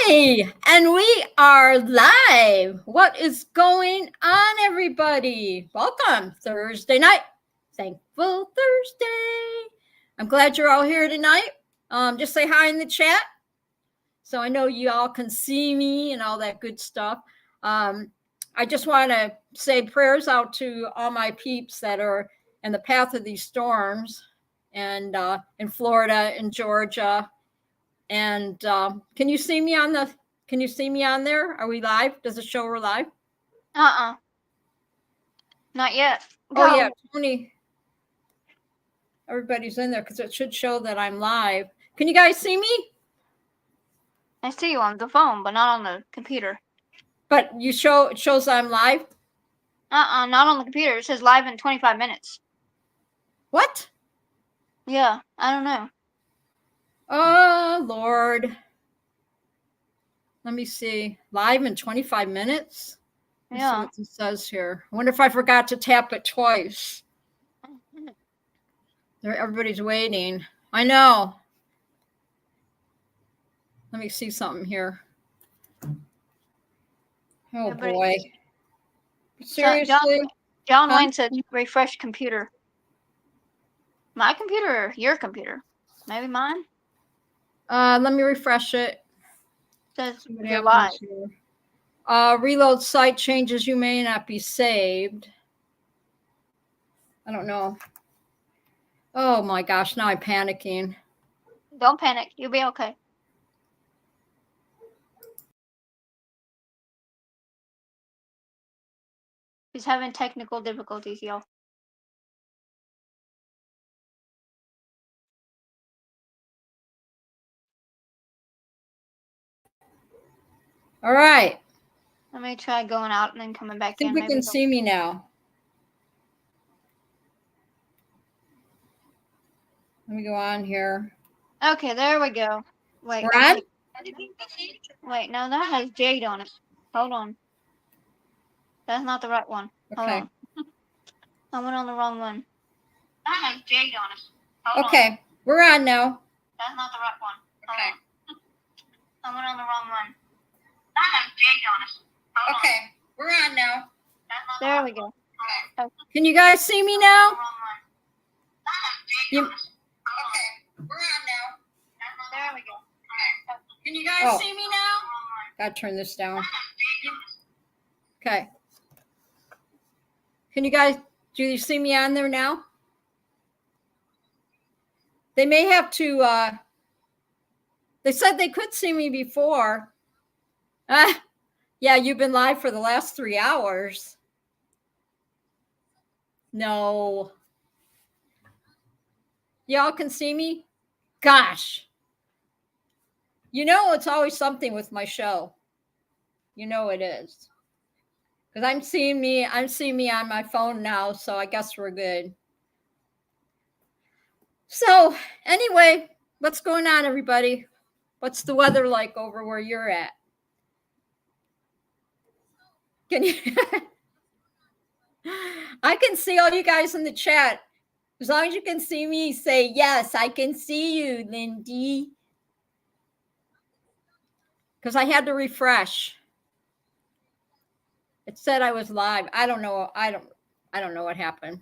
Hi, and we are live. What is going on, everybody? Welcome, Thursday night. Thankful Thursday. I'm glad you're all here tonight. Just say hi in the chat so I know you all can see me and all that good stuff. I just want to say prayers out to all my peeps that are in the path of these storms and in Florida and Georgia. And can you see me on the? Can you see me on there? Are we live? Does it show we're live? Not yet. Go. Oh yeah, Tony. Everybody's in there because it should show that I'm live. Can you guys see me? I see you on the phone, but not on the computer. But you show it shows I'm live. Not on the computer. It says live in 25 minutes. What? Yeah, I don't know. Oh Lord. Let me see. Live in 25 minutes. Let's see what it says here. I wonder if I forgot to tap it twice. Everybody's waiting. I know. Let me see something here. Oh boy. Seriously? John Wayne said refresh computer. My computer or your computer? Maybe mine? Let me refresh it. Says you're live. Reload site changes. You may not be saved. I don't know. Oh my gosh, now I'm panicking. Don't panic. You'll be okay. He's having technical difficulties, y'all. All right. Let me try going out and then coming back in. I think we can see me now. Let me go on here. Okay, there we go. Wait. We're on? Wait, no, that has Jade on it. Hold on. That's not the right one. Hold on. I went on the wrong one. That has Jade on it. Hold on. We're on now. That's not the right one. Hold on. I went on the wrong one. That has Jade on it. We're on now. There we go. Okay. Can you guys see me now? We're on now. There we go. Can you guys see me now? Gotta turn this down. Okay. Can you guys, do you see me on there now? They may have to, they said they could see me before. Yeah, you've been live for the last 3 hours. No. Y'all can see me? Gosh. You know, it's always something with my show. You know it is. Because I'm seeing me on my phone now, so I guess we're good. So anyway, what's going on, everybody? What's the weather like over where you're at? Can you? I can see all you guys in the chat. As long as you can see me, say, yes, I can see you, Lindy. Because I had to refresh. It said I was live. I don't know. I don't know what happened.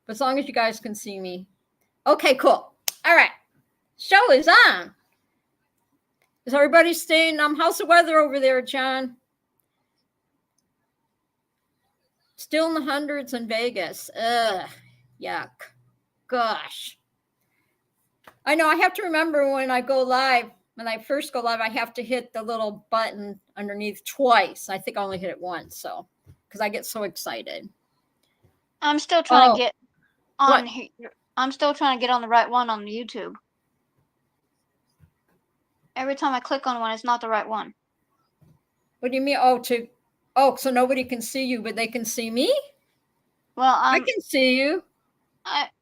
But as long as you guys can see me. Okay, cool. All right. Show is on. Is everybody staying? How's the weather over there, John? Still in the hundreds in Vegas. Ugh. Yuck. Gosh. I know I have to remember when I go live, when I first go live, I have to hit the little button underneath twice. I think I only hit it once, so because I get so excited. I'm still trying to get on here. I'm still trying to get on the right one on YouTube. Every time I click on one, it's not the right one. What do you mean? So nobody can see you, but they can see me? Well, I can see you.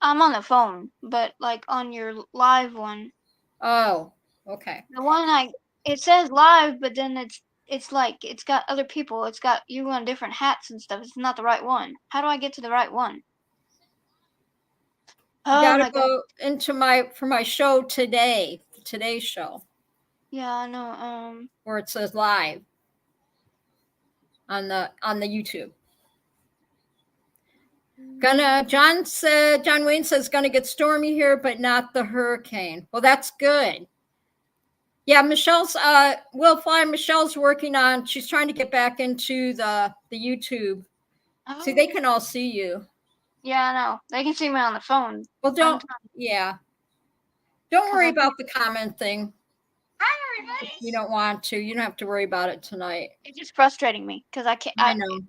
I'm on the phone, but like on your live one. Oh, okay. The one it says live, but then it's like it's got other people. It's got you on different hats and stuff. It's not the right one. How do I get to the right one? You gotta go into for my show today. Today's show. Yeah, I know. Where it says live on the YouTube. John Wayne says gonna get stormy here, but not the hurricane. Well, that's good. Yeah, Michelle's Will Fly. Michelle's working on. She's trying to get back into the YouTube. Oh. See, they can all see you. Yeah, I know. They can see me on the phone. Well, don't. Yeah. Don't worry about the comment thing. Hi, everybody. You don't want to. You don't have to worry about it tonight. It's just frustrating me because I can't. I know.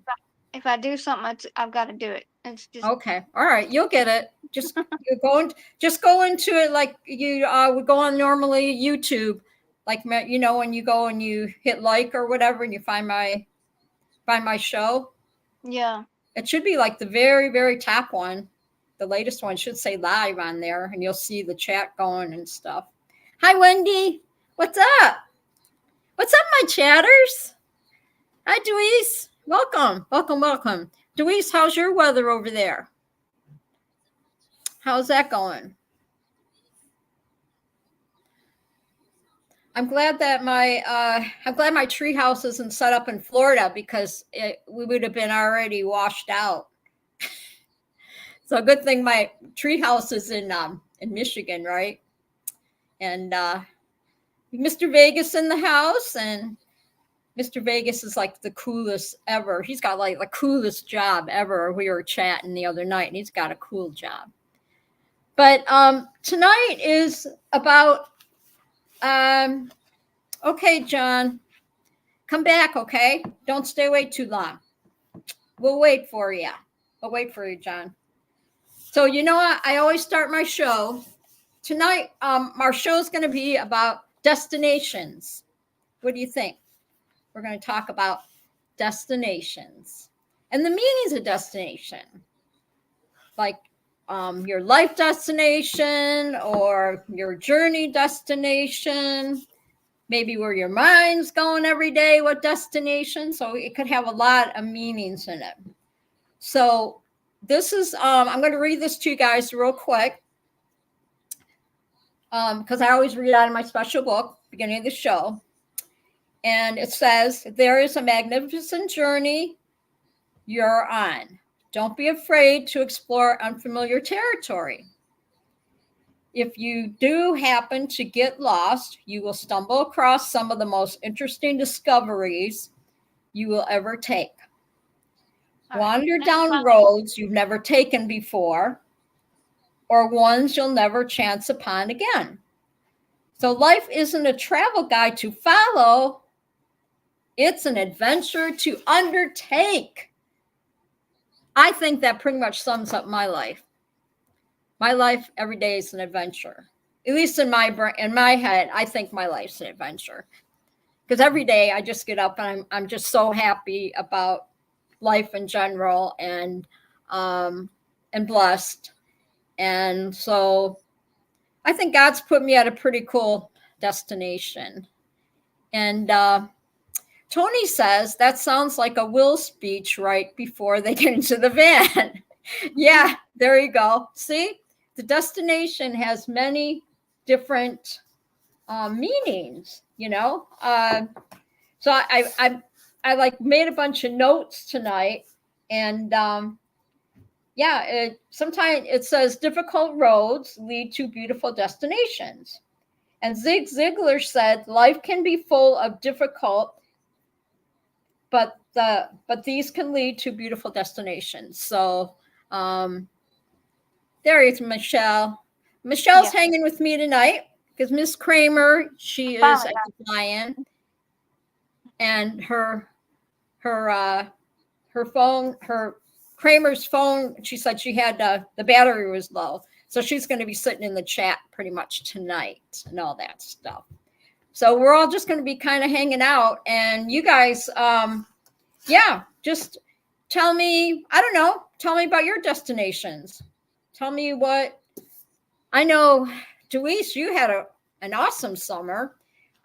If I do something, I've got to do it. It's just okay. All right, you'll get it. Just go into it like you would go on normally YouTube, like when you go and you hit like or whatever, and you find my show. Yeah. It should be like the very, very top one. The latest one should say live on there, and you'll see the chat going and stuff. Hi, Wendy. What's up? What's up, my chatters? Hi, Deweese. Welcome. Deweese, how's your weather over there? How's that going? I'm glad that my treehouse isn't set up in Florida because we would have been already washed out. So good thing my treehouse is in Michigan, right? And Mr. Vegas in the house, and Mr. Vegas is like the coolest ever. He's got like the coolest job ever. We were chatting the other night, and he's got a cool job. But tonight is about, okay, John, come back, okay? Don't stay away too long. We'll wait for you. I'll wait for you, John. So you know what? I always start my show. Tonight, our show is going to be about destinations. What do you think? We're going to talk about destinations and the meanings of destination, like your life destination or your journey destination, maybe where your mind's going every day, what destination. So it could have a lot of meanings in it. So this is, I'm going to read this to you guys real quick because I always read out of my special book, beginning of the show. And it says, there is a magnificent journey you're on. Don't be afraid to explore unfamiliar territory. If you do happen to get lost, you will stumble across some of the most interesting discoveries you will ever take. Wander down roads you've never taken before, or ones you'll never chance upon again. So life isn't a travel guide to follow. It's an adventure to undertake. I think that pretty much sums up my life. My life every day is an adventure. At least in my head, I think my life's an adventure. Because every day I just get up and I'm just so happy about life in general and blessed. And so I think God's put me at a pretty cool destination. And Tony says that sounds like a Will speech right before they get into the van. Yeah, there you go. See, the destination has many different meanings, you know. So I like made a bunch of notes tonight, and sometimes it says difficult roads lead to beautiful destinations. And Zig Ziglar said life can be full of difficult, but these can lead to beautiful destinations. So there is Michelle. Michelle's hanging with me tonight because Miss Kramer, she is at the fly-in, and her phone, Kramer's phone, she said she had the battery was low, so she's going to be sitting in the chat pretty much tonight and all that stuff. So we're all just going to be kind of hanging out, and you guys, just tell me, I don't know, tell me about your destinations. Tell me what, I know, Deweese, you had an awesome summer.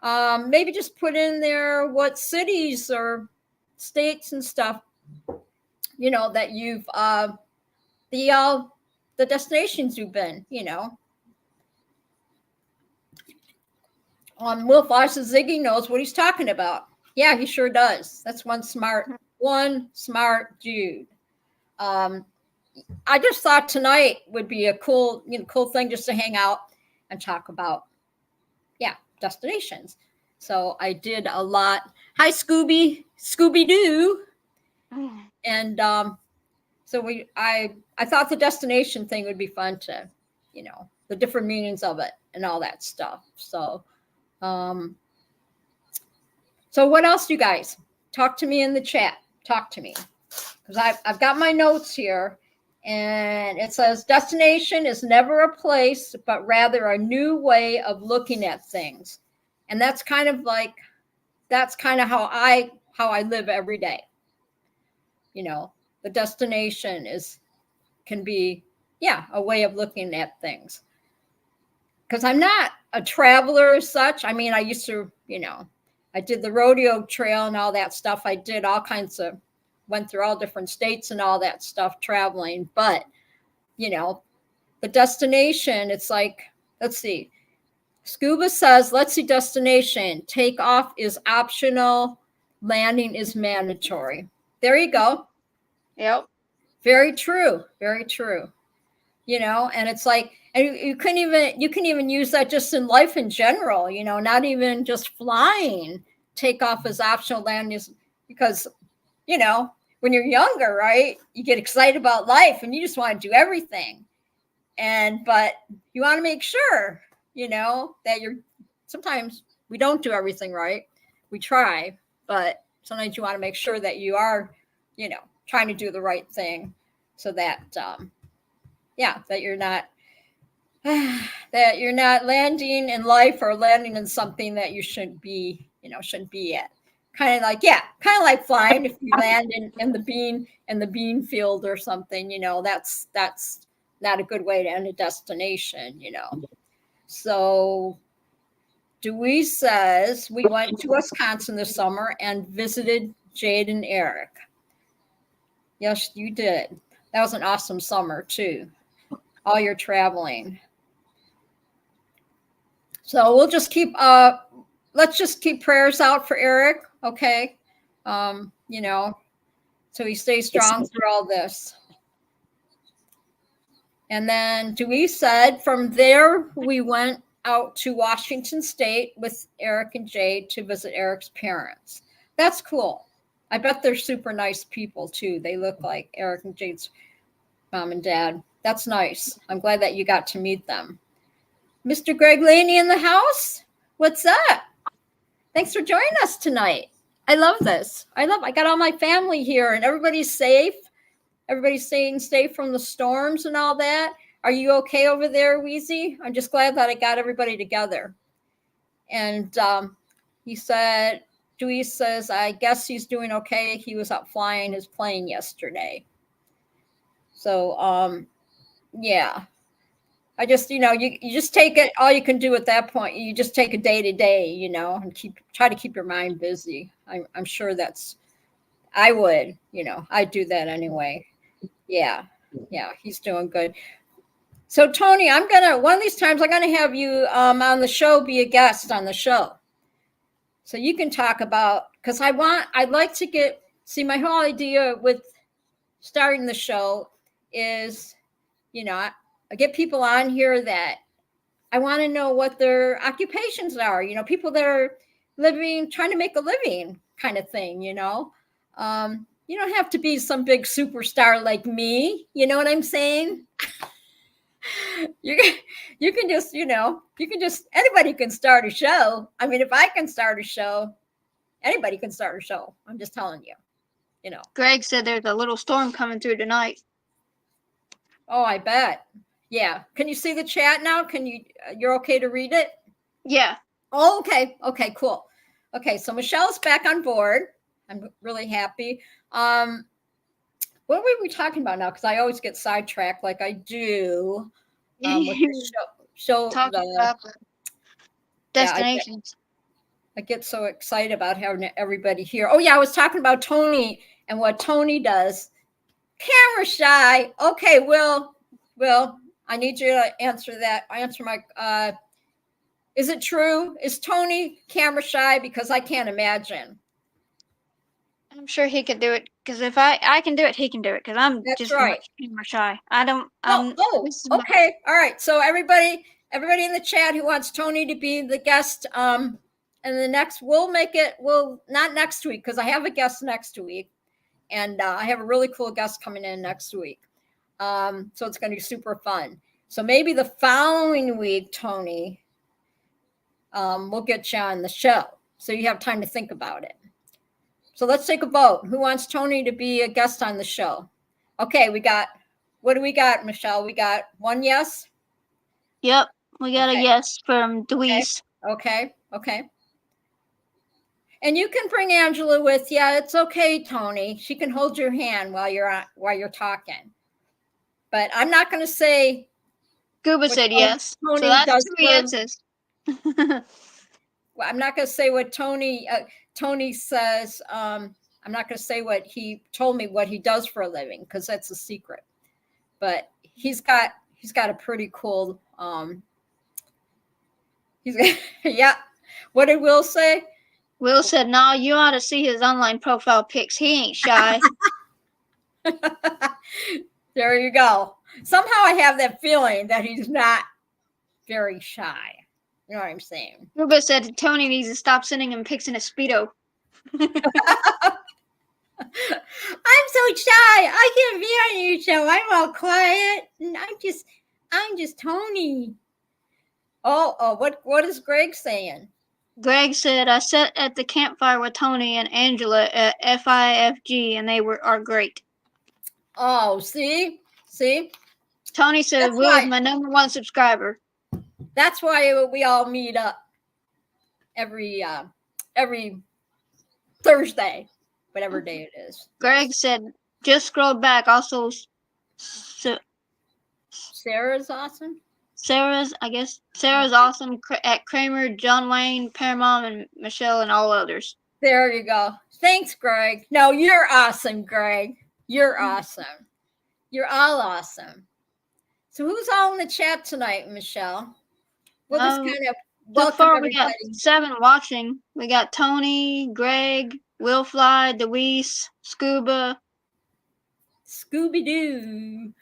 Maybe just put in there what cities or states and stuff, you know, that you've, the destinations you've been, you know. Will Foss says Ziggy knows what he's talking about. Yeah, he sure does. That's one smart dude. I just thought tonight would be a cool thing just to hang out and talk about, destinations. So I did a lot. Hi, Scooby Doo, and so I thought the destination thing would be fun to, the different meanings of it and all that stuff. So, so what else, you guys? Talk to me in the chat. Talk to me, because I've got my notes here, and it says destination is never a place, but rather a new way of looking at things, and that's kind of how I live every day. The destination can be a way of looking at things, because I'm not a traveler as such. I mean, I used to, I did the rodeo trail and all that stuff. I did all kinds of, went through all different states and all that stuff traveling. But, the destination, it's like, let's see. Scuba says, let's see, destination. Takeoff is optional. Landing is mandatory. There you go. Yep. Very true. Very true. And it's like, and you can even use that just in life in general, not even just flying. Takeoff is optional, landing is, because, when you're younger, right, you get excited about life and you just want to do everything. But you want to make sure, that sometimes we don't do everything right. We try, but sometimes you want to make sure that you are, trying to do the right thing, so that, that you're not, landing in life or landing in something that you shouldn't be at. Kind of like flying. If you land in the bean field or something, that's not a good way to end a destination, So Dewey says, we went to Wisconsin this summer and visited Jade and Eric. Yes, you did. That was an awesome summer too. All your traveling. So we'll just keep, let's just keep prayers out for Eric. Okay. So he stays strong through all this. And then Dewey said, from there, we went out to Washington State with Eric and Jade to visit Eric's parents. That's cool. I bet they're super nice people too. They look like Eric and Jade's mom and dad. That's nice. I'm glad that you got to meet them. Mr. Greg Laney in the house. What's up? Thanks for joining us tonight. I love this. I got all my family here and everybody's safe. Everybody's staying safe from the storms and all that. Are you okay over there, Wheezy? I'm just glad that I got everybody together. And he said, Dewey says, I guess he's doing okay. He was out flying his plane yesterday. So, yeah. I just, you just take it. All you can do at that point, you just take a day to day, and try to keep your mind busy. I'm sure I would, I'd do that anyway. Yeah. He's doing good. So Tony, one of these times I'm going to have you on the show, be a guest on the show. So you can talk about, because I'd like to my whole idea with starting the show is, I get people on here that I want to know what their occupations are, people that are trying to make a living kind of thing, You don't have to be some big superstar like me. You know what I'm saying? You can just, anybody can start a show. I mean, if I can start a show, anybody can start a show. I'm just telling you, Greg said there's a little storm coming through tonight. Oh, I bet. Yeah. Can you see the chat now? You're okay to read it? Yeah. Oh, okay. Okay, cool. Okay. So Michelle's back on board. I'm really happy. What were we talking about now? Because I always get sidetracked like I do. With the show Talking about destinations. I get so excited about having everybody here. Oh, yeah. I was talking about Tony and what Tony does. Camera shy. Okay, Will, I need you to answer my Is it true? Is Tony camera shy? Because I can't imagine. I'm sure he could do it, because if I can do it, he can do it, because I'm That's just right. camera shy. I don't. Okay. All right. So everybody in the chat who wants Tony to be the guest, and the next, we'll make it. We'll not next week because I have a guest next week, and I have a really cool guest coming in next week. So it's going to be super fun. So maybe the following week, Tony, we'll get you on the show, so you have time to think about it. So let's take a vote. Who wants Tony to be a guest on the show? Okay, what do we got, Michelle? We got one yes? Yep, we got a yes from Deweese. Okay. And you can bring Angela with you. It's okay, Tony. She can hold your hand while you're talking. But I'm not going to say. Scuba said yes. Tony so that's 2 yeses. I'm not going to say what Tony says. I'm not going to say what he told me what he does for a living because that's a secret. But he's got a pretty cool. Yeah. What did Will say? Will said, "No, you ought to see his online profile pics. He ain't shy." There you go. Somehow I have that feeling that he's not very shy. You know what I'm saying? Ruba said Tony needs to stop sending him pics in a Speedo. I'm so shy. I can't be on your show. I'm all quiet. And I'm just Tony. Oh, what is Greg saying? Greg said, "I sat at the campfire with Tony and Angela at FIFG, and they are great." Oh, see? Tony said, "Will is my #1 subscriber." That's why we all meet up every Thursday, whatever day it is. Greg said, "Just scroll back." Also, Sarah's awesome. Sarah's awesome at Kramer, John Wayne, Paramount, and Michelle, and all others. There you go. Thanks, Greg. No, you're awesome, Greg. You're awesome. You're all awesome. So who's all in the chat tonight, Michelle? We'll just kind of welcome so far everybody. We got 7 watching. We got Tony, Greg, Will Fly, Deweese, Scuba. Scooby-Doo.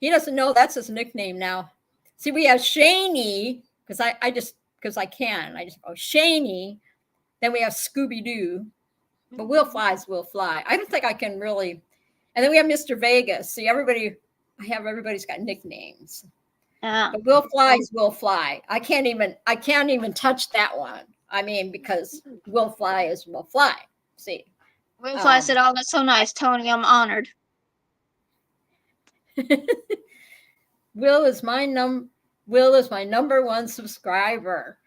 He doesn't know that's his nickname now. See, we have Shaney, because I just go Shaney. Then we have Scooby-Doo. But Will Fly's Will Fly. I don't think I can really. And then we have Mr. Vegas. See, everybody's got nicknames. But Will Fly's Will Fly. I can't even touch that one. I mean, because Will Fly is Will Fly. See. Will Fly said, "Oh, that's so nice, Tony. I'm honored." Will is my #1 subscriber.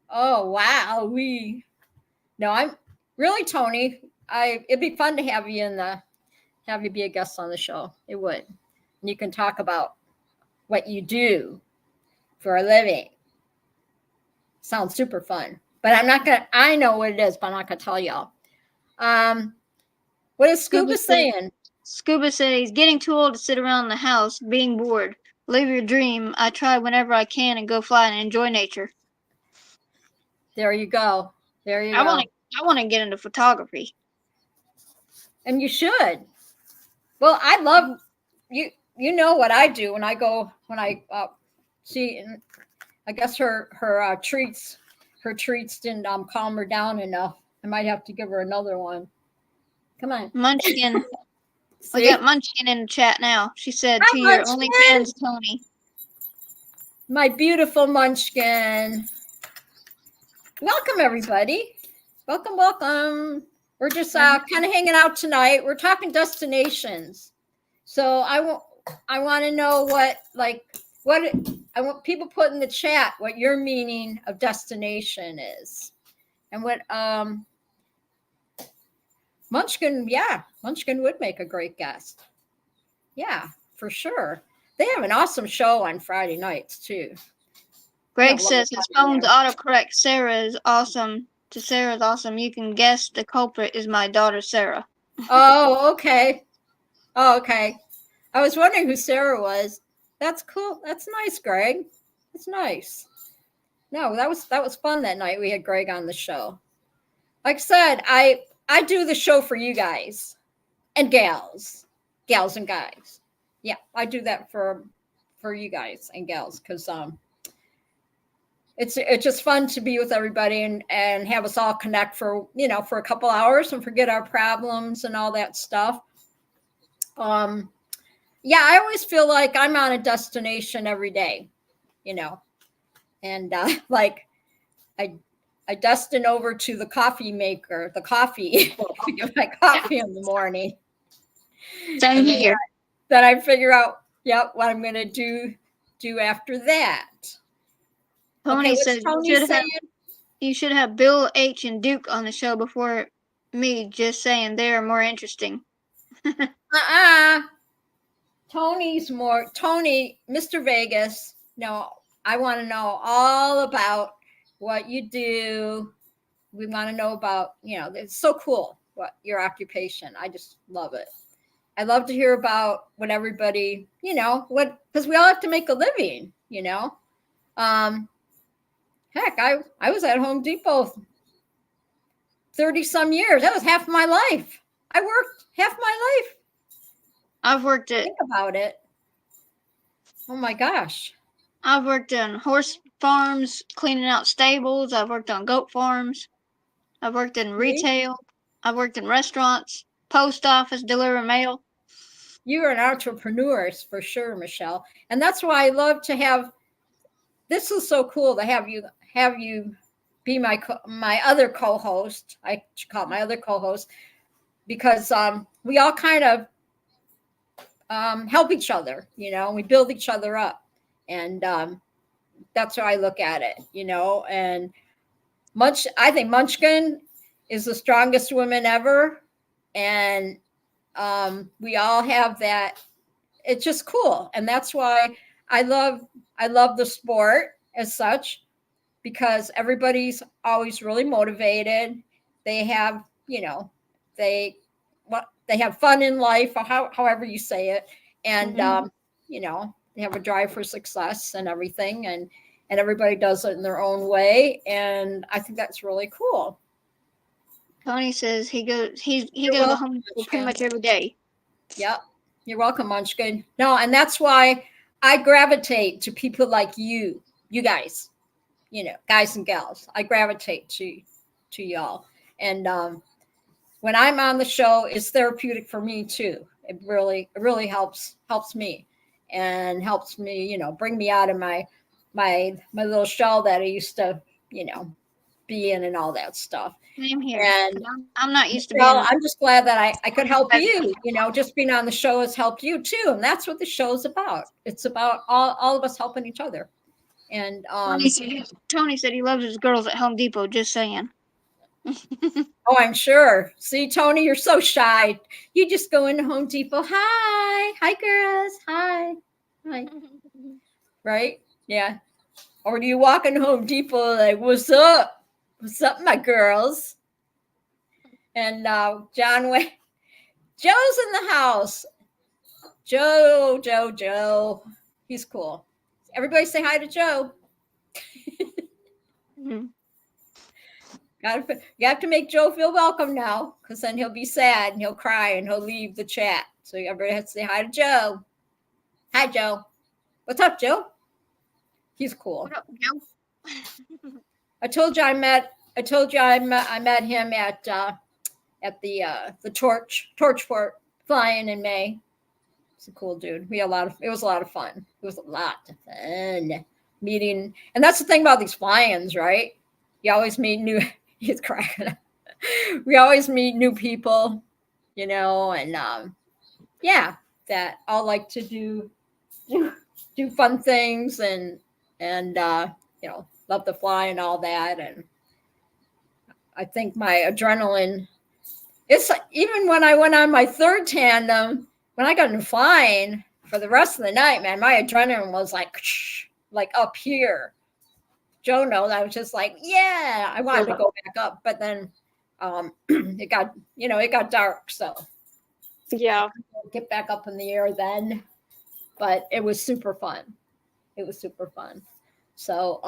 Oh wow, I'm really, Tony. It'd be fun to have you be a guest on the show. It would. And you can talk about what you do for a living. Sounds super fun. But I know what it is, but I'm not gonna tell y'all. What is Scuba saying? Scuba said he's getting too old to sit around the house being bored. Live your dream. I try whenever I can and go fly and enjoy nature. There you go. I want to get into photography. And you should. Well, I love you. You know what I do when I see. I guess her treats didn't calm her down enough. I might have to give her another one. Come on, Munchkin. We got Munchkin in the chat now. She said, "To your only fans, Tony." My beautiful Munchkin. Welcome, everybody. Welcome. We're just kind of hanging out tonight. We're talking destinations. So I want to know what I want people put in the chat what your meaning of destination is, and what Munchkin would make a great guest. Yeah, for sure. They have an awesome show on Friday nights too. Greg says his phone's autocorrect. Sarah's awesome. You can guess the culprit is my daughter, Sarah. Oh, okay. I was wondering who Sarah was. That's cool. That's nice, Greg. That's nice. No, that was fun that night. We had Greg on the show. Like I said, I do the show for you guys and gals and guys. Yeah, I do that for you guys and gals because it's just fun to be with everybody and have us all connect for for a couple hours and forget our problems and all that stuff. Yeah, I always feel like I'm on a destination every day, and like I destine over to the coffee maker, the coffee to get my coffee in the morning. Same here. Then I figure out, what I'm going to do after that. Tony said you should have Bill H. and Duke on the show before me. Just saying, they're more interesting. Tony, Mr. Vegas. No, I want to know all about what you do. We want to know about, it's so cool what your occupation. I just love it. I love to hear about what everybody, because we all have to make a living, Heck, I was at Home Depot 30 some years. That was half my life. I worked half my life. I've worked at. Think about it. Oh my gosh. I've worked on horse farms, cleaning out stables. I've worked on goat farms. I've worked in retail. I've worked in restaurants, post office, deliver mail. You're an entrepreneur for sure, Michelle. And that's why I love to have, this is so cool to have you be my other co-host. I call it my other co-host because we all kind of help each other, we build each other up. And that's how I look at it, and I think Munchkin is the strongest woman ever. And we all have that. It's just cool. And that's why I love the sport as such, because everybody's always really motivated. They have, they have fun in life, or however you say it. And, they have a drive for success and everything. And everybody does it in their own way. And I think that's really cool. Tony says he goes to Home Depot pretty much every day. Yep. You're welcome, Munchkin. No, and that's why I gravitate to people like you guys, guys and gals. I gravitate to y'all. And when I'm on the show, it's therapeutic for me too. It really helps me and helps me, bring me out of my little shell that I used to, be in and all that stuff. Same here. And I'm not used to being. Well, I'm just glad that I could help you. Just being on the show has helped you too, and that's what the show's about. It's about all of us helping each other. And Tony said he loves his girls at Home Depot. Just saying. Oh, I'm sure. See, Tony, you're so shy. You just go into Home Depot. Hi, girls. Hi. Right? Yeah. Or do you walk in Home Depot like, what's up? What's up, my girls? And John Wayne, Joe's in the house. Joe. He's cool. Everybody say hi to Joe. Mm-hmm. You have to make Joe feel welcome now, because then he'll be sad and he'll cry and he'll leave the chat. So everybody has to say hi to Joe. Hi, Joe. What's up, Joe? He's cool. What up, Joe? I told you I met him at the torch fort flying in May. He's a cool dude. It was a lot of fun. It was a lot of fun meeting. And that's the thing about these fly-ins, right? You always meet he's cracking up. We always meet new people, and that all like to do fun things and love to fly and all that. And I think my adrenaline, it's even when I went on my third tandem, when I got into flying for the rest of the night, man, my adrenaline was like up here. Joe knows I was just like, yeah, I wanted to go back up, but then it got dark, so yeah, get back up in the air then. But it was super fun. So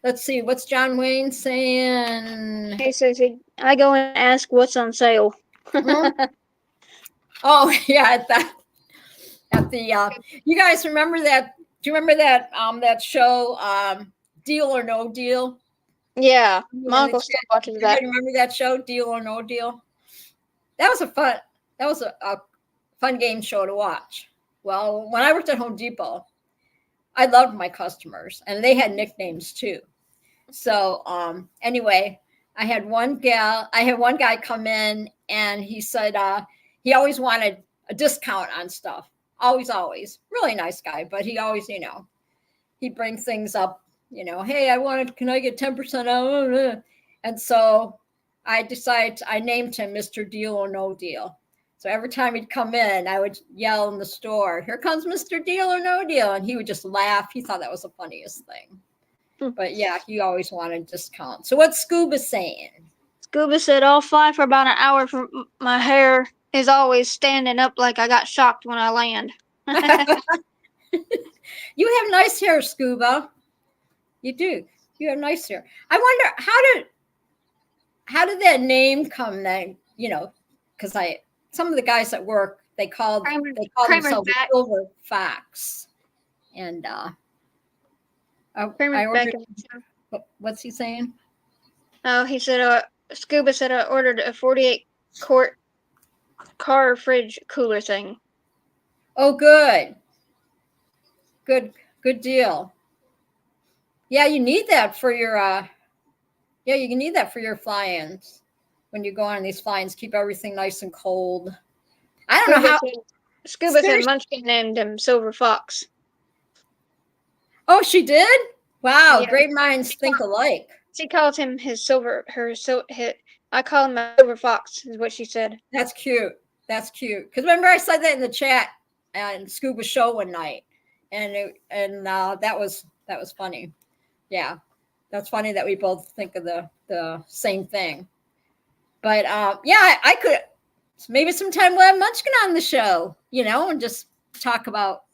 Let's see. What's John Wayne saying? He says, I go and ask what's on sale. Hmm? Oh, yeah. At the you guys remember that? Do you remember that show, Deal or No Deal? Yeah, my uncle still watches that. Everybody remember that show, Deal or No Deal? That was a fun game show to watch. Well, when I worked at Home Depot, I loved my customers, and they had nicknames too. So anyway, I had one guy come in, and he said he always wanted a discount on stuff. Always. Really nice guy, but he always, he'd bring things up, hey, can I get 10% out? And so I named him Mr. Deal or No Deal. So every time he'd come in, I would yell in the store, here comes Mr. Deal or No Deal. And he would just laugh. He thought that was the funniest thing. But yeah, he always wanted discount. So what's Scuba saying? Scuba said, I'll fly for about an hour for my hair is always standing up like I got shocked when I land. You have nice hair, Scuba. You do. You have nice hair. I wonder how did that name come then? Because some of the guys at work they call themselves Silver Fox, and what's he saying? Oh, he said Scuba said I ordered a 48-quart car fridge cooler thing. Oh, good deal. Yeah, you need that for your you can need that for your fly-ins when you go on these fly-ins. Keep everything nice and cold. I don't know how. Scuba said Munchkin named him Silver Fox. Oh, she did? Wow, yeah. Great minds think alike. She called him I call him a Silver Fox, is what she said. That's cute. Because remember I said that in the chat and Scuba show one night, and that was funny. Yeah, that's funny that we both think of the same thing. But yeah, I could maybe sometime we'll have Munchkin on the show, and just talk about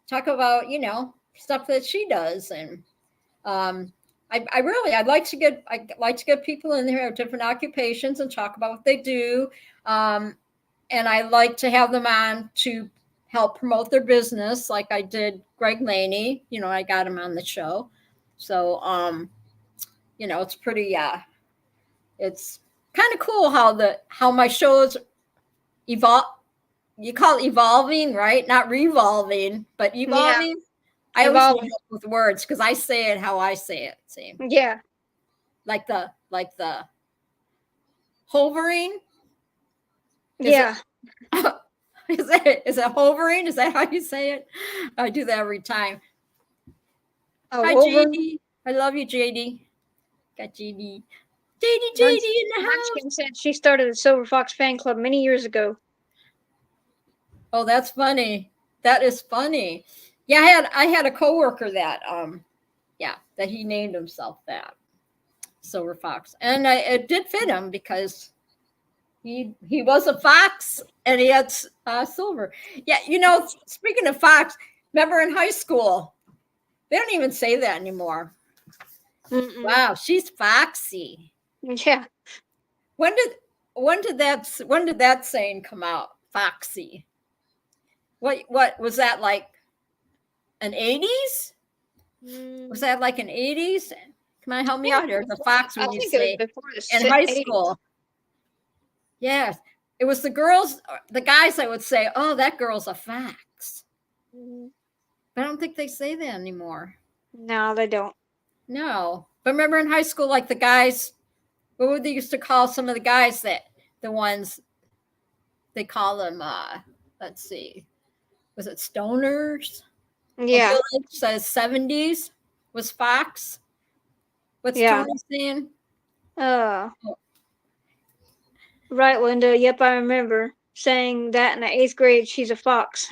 stuff that she does, and I'd like to get people in there of different occupations and talk about what they do, and I like to have them on to help promote their business, like I did Greg Laney. I got him on the show, so it's pretty. It's kind of cool how my shows evolve. You call it evolving, right? Not revolving, but evolving. Yeah. I always need help with words because I say it how I say it. See? Yeah. Like the hovering. Yeah. Is it hovering? Is that how you say it? I do that every time. Oh, hi, JD. I love you, JD. Got JD. JD in the house. Munchkin said she started the Silver Fox fan club many years ago. Oh, that's funny. That is funny. Yeah, I had a coworker that that he named himself that, Silver Fox, and it did fit him because he was a fox and he had silver. Yeah, speaking of fox, remember in high school, they don't even say that anymore. Mm-mm. Wow, she's foxy. Yeah. When did that saying come out? Foxy. What was that, like an 80s? Was that like an 80s? Come on, help me out here. The fox when you say in high school. Yes. It was the girls, the guys that would say, oh, that girl's a fox. Mm-hmm. But I don't think they say that anymore. No, they don't. No. But remember in high school, like the guys, what would they used to call some of the guys the ones they call them, let's see. Was it stoners? Yeah. Says 70s was fox. What's Tony saying? Right, Linda. Yep, I remember saying that in the 8th grade. She's a fox.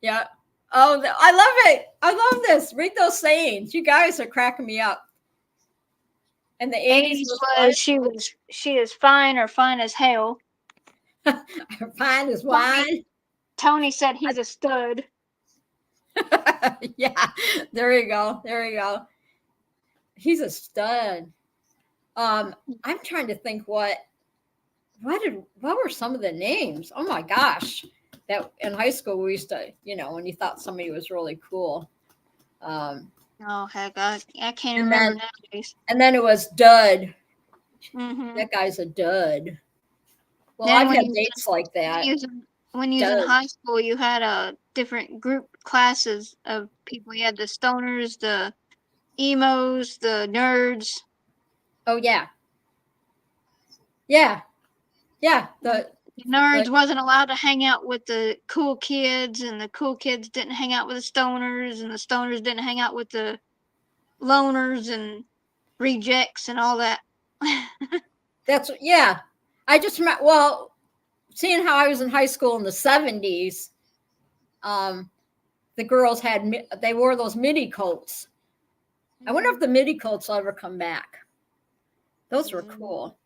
Yeah. Oh, I love it. I love this. Read those sayings. You guys are cracking me up. And the 80s was she is fine or fine as hell. Fine as wine. Tony said he's a stud. Yeah, there you go. There you go. He's a stud. I'm trying to think what were some of the names? Oh my gosh. That in high school we used to, when you thought somebody was really cool. Um, Oh heck, I can't and remember then nowadays. and then it was Dud. Mm-hmm. That guy's a dud. Well, Then I've had dates like when that. you was when you was in Dud. high school, you had different group classes of people. You had the stoners, the emos, the nerds. Oh yeah. Yeah. Yeah. The nerds The wasn't allowed to hang out with the cool kids, and the cool kids didn't hang out with the stoners, and the stoners didn't hang out with the loners and rejects and all that. that's yeah. I just well, seeing how I was in high school in the 70s, um, the girls they wore those midi coats. I wonder if the midi coats will ever come back. Those were cool.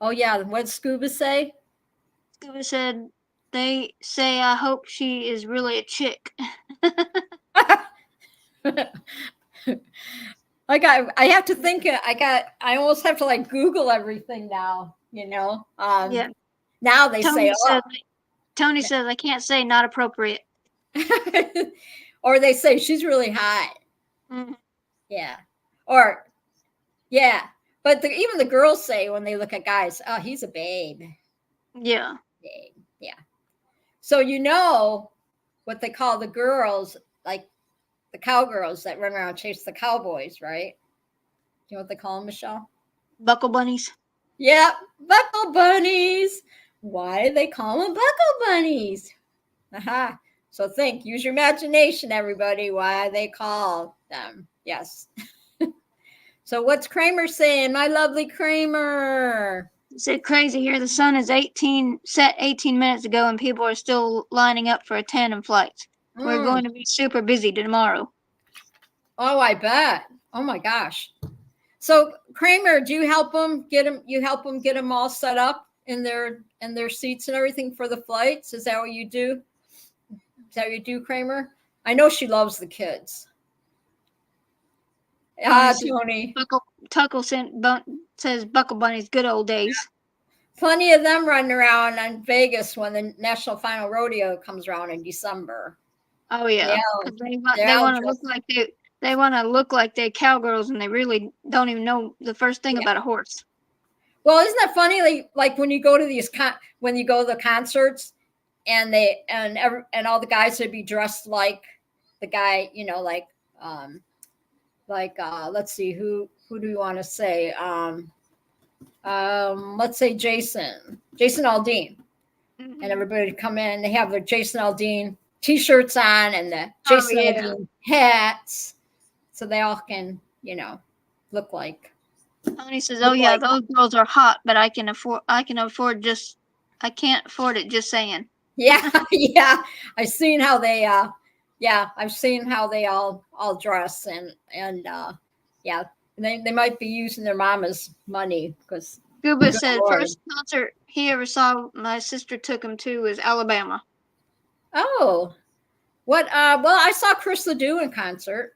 Oh yeah, what did Scuba say? Scuba said, "They say I hope she is really a chick." I have to think. I almost have to like Google everything now. Yeah. Now they Tony say, said, Tony says I can't say not appropriate. or they say she's really hot. Mm-hmm. Yeah, or yeah, but even the girls say when they look at guys, oh, he's a babe. Yeah. Babe. Yeah. So what they call the girls, like the cowgirls that run around and chase the cowboys, right? You know what they call them, Michelle? Buckle bunnies. Yeah, buckle bunnies. Why do they call them buckle bunnies? Aha. So use your imagination, everybody, why they call them. Yes. So what's Kramer saying? My lovely Kramer. He said crazy here. The sun is 18 minutes ago, and people are still lining up for a tandem flight. We're going to be super busy tomorrow. Oh, I bet. Oh my gosh. So Kramer, do you help them get them? You help them get them all set up in their seats and everything for the flights? Is that what you do? Is that what you do, Kramer? I know she loves the kids. Tony. Tuckle says Buckle Bunny's good old days. Plenty of them running around in Vegas when the National Final Rodeo comes around in December. Oh yeah, they want to look like they want to look like they cowgirls, and they really don't even know the first thing about a horse. Well, isn't that funny? Like when you go to when you go to the concerts, and all the guys would be dressed like the guy, let's see, who do you want to say? Let's say Jason Aldean, and everybody would come in. They have their Jason Aldean t-shirts on and the Jason Aldean hats, so they all can, look like. Tony says, "Oh yeah, those girls are hot, but I can't afford it. Just saying." Yeah, yeah. I've seen how they all dress and yeah. They might be using their mama's money because Scuba said first concert he ever saw my sister took him to was Alabama. Oh, what? Well, I saw Chris Ledoux in concert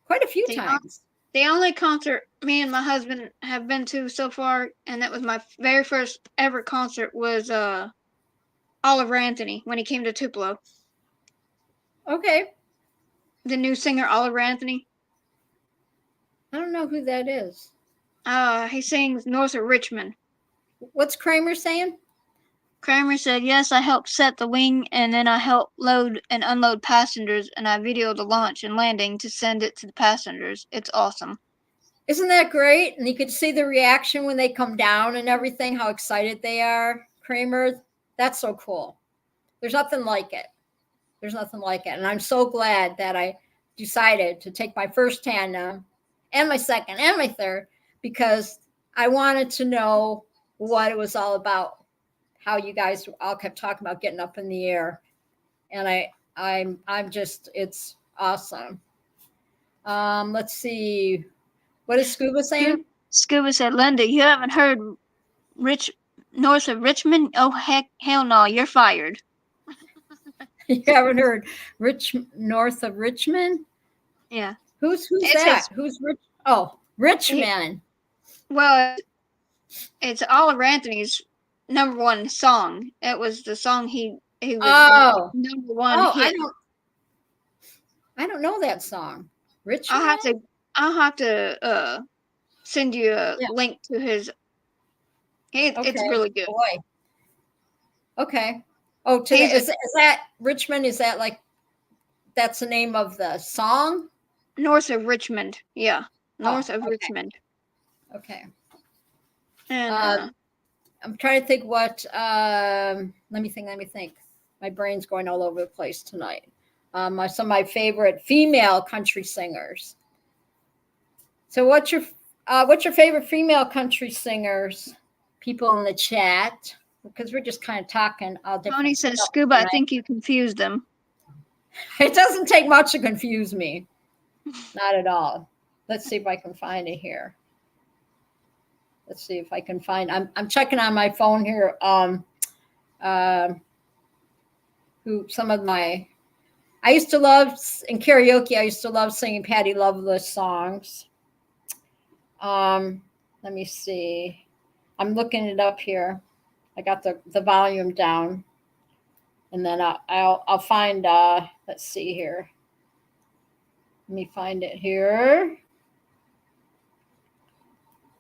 quite a few times. The only concert me and my husband have been to so far, and that was my very first ever concert, was Oliver Anthony when he came to Tupelo. Okay. The new singer Oliver Anthony. I don't know who that is. He sings North of Richmond. What's Kramer saying? Kramer said, "Yes, I helped set the wing, and then I helped load and unload passengers, and I videoed the launch and landing to send it to the passengers. It's awesome." Isn't that great? And you could see the reaction when they come down and everything, how excited they are. Kramer, that's so cool. There's nothing like it. There's nothing like it. And I'm so glad that I decided to take my first tandem and my second and my third, because I wanted to know what it was all about, how you guys all kept talking about getting up in the air. And I'm just, it's awesome. Let's see. What is Scuba saying? Scuba said, "Linda, you haven't heard North of Richmond? Oh, hell no, you're fired." You haven't heard North of Richmond? Yeah. Who's It's that? Who's Rich? Oh, Richmond. Well, it's Oliver Anthony's #1 song. It was the song he was Oh, #1 hit. I don't know that song. Richmond. I'll have to send you a link to his. It's really good. Boy. Okay. Oh, is that Richmond? Is that like that's the name of the song? North of Richmond. Yeah, North of Richmond. Okay. And I'm trying to think what. Let me think. My brain's going all over the place tonight. Some of my favorite female country singers. So, what's your favorite female country singers? People in the chat, because we're just kind of talking all different. Tony says, "Scuba, I think you confused them." It doesn't take much to confuse me. Not at all. Let's see if I can find it here. Let's see if I can find. I'm checking on my phone here. Who some of my. I used to love in karaoke. I used to love singing Patty Loveless songs. Let me see. I'm looking it up here. I got the volume down, and then I'll find. Let's see here. Let me find it here.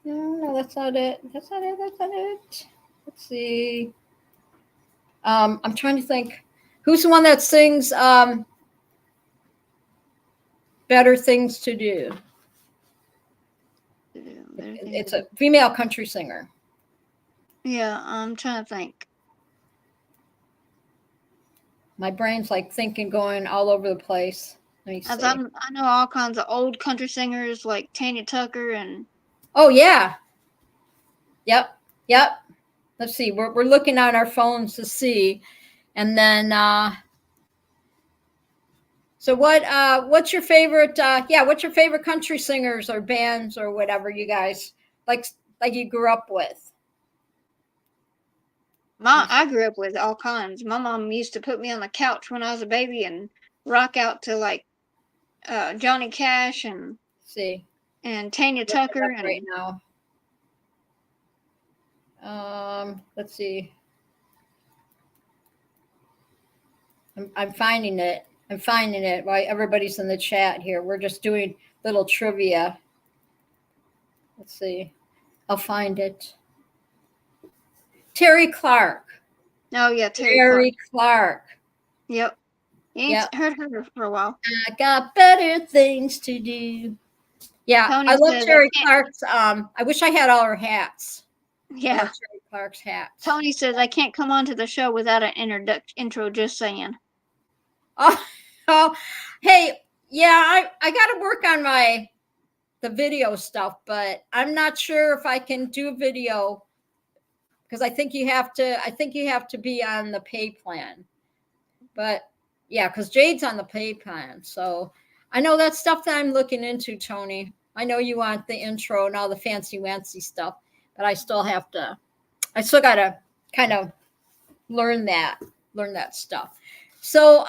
No, that's not it. That's not it. Let's see. I'm trying to think. Who's the one that sings Better Things to Do? It's a female country singer. Yeah, I'm trying to think. My brain's like thinking, going all over the place. Let me see. I know all kinds of old country singers like Tanya Tucker and. Oh yeah. Yep. Let's see. We're looking on our phones to see, and then. So what's your favorite? What's your favorite country singers or bands or whatever you guys like you grew up with? I grew up with all kinds. My mom used to put me on the couch when I was a baby and rock out to like Johnny Cash and Tanya Tucker and right now. Let's see. I'm finding it. While everybody's in the chat here. We're just doing little trivia. Let's see. I'll find it. Terry Clark. Oh yeah, Terry Clark. Yep. You ain't heard her for a while. I got better things to do. Yeah, Tony, I love Terry Clark's. I wish I had all her hats. Yeah. Terry Clark's hats. Tony says I can't come onto the show without an intro. Just saying. Oh, hey, yeah, I got to work on the video stuff, but I'm not sure if I can do video because I think you have to be on the pay plan. But yeah, because Jade's on the pay plan, so I know that's stuff that I'm looking into, Tony. I know you want the intro and all the fancy wancy stuff, but I still got to kind of learn that stuff. So,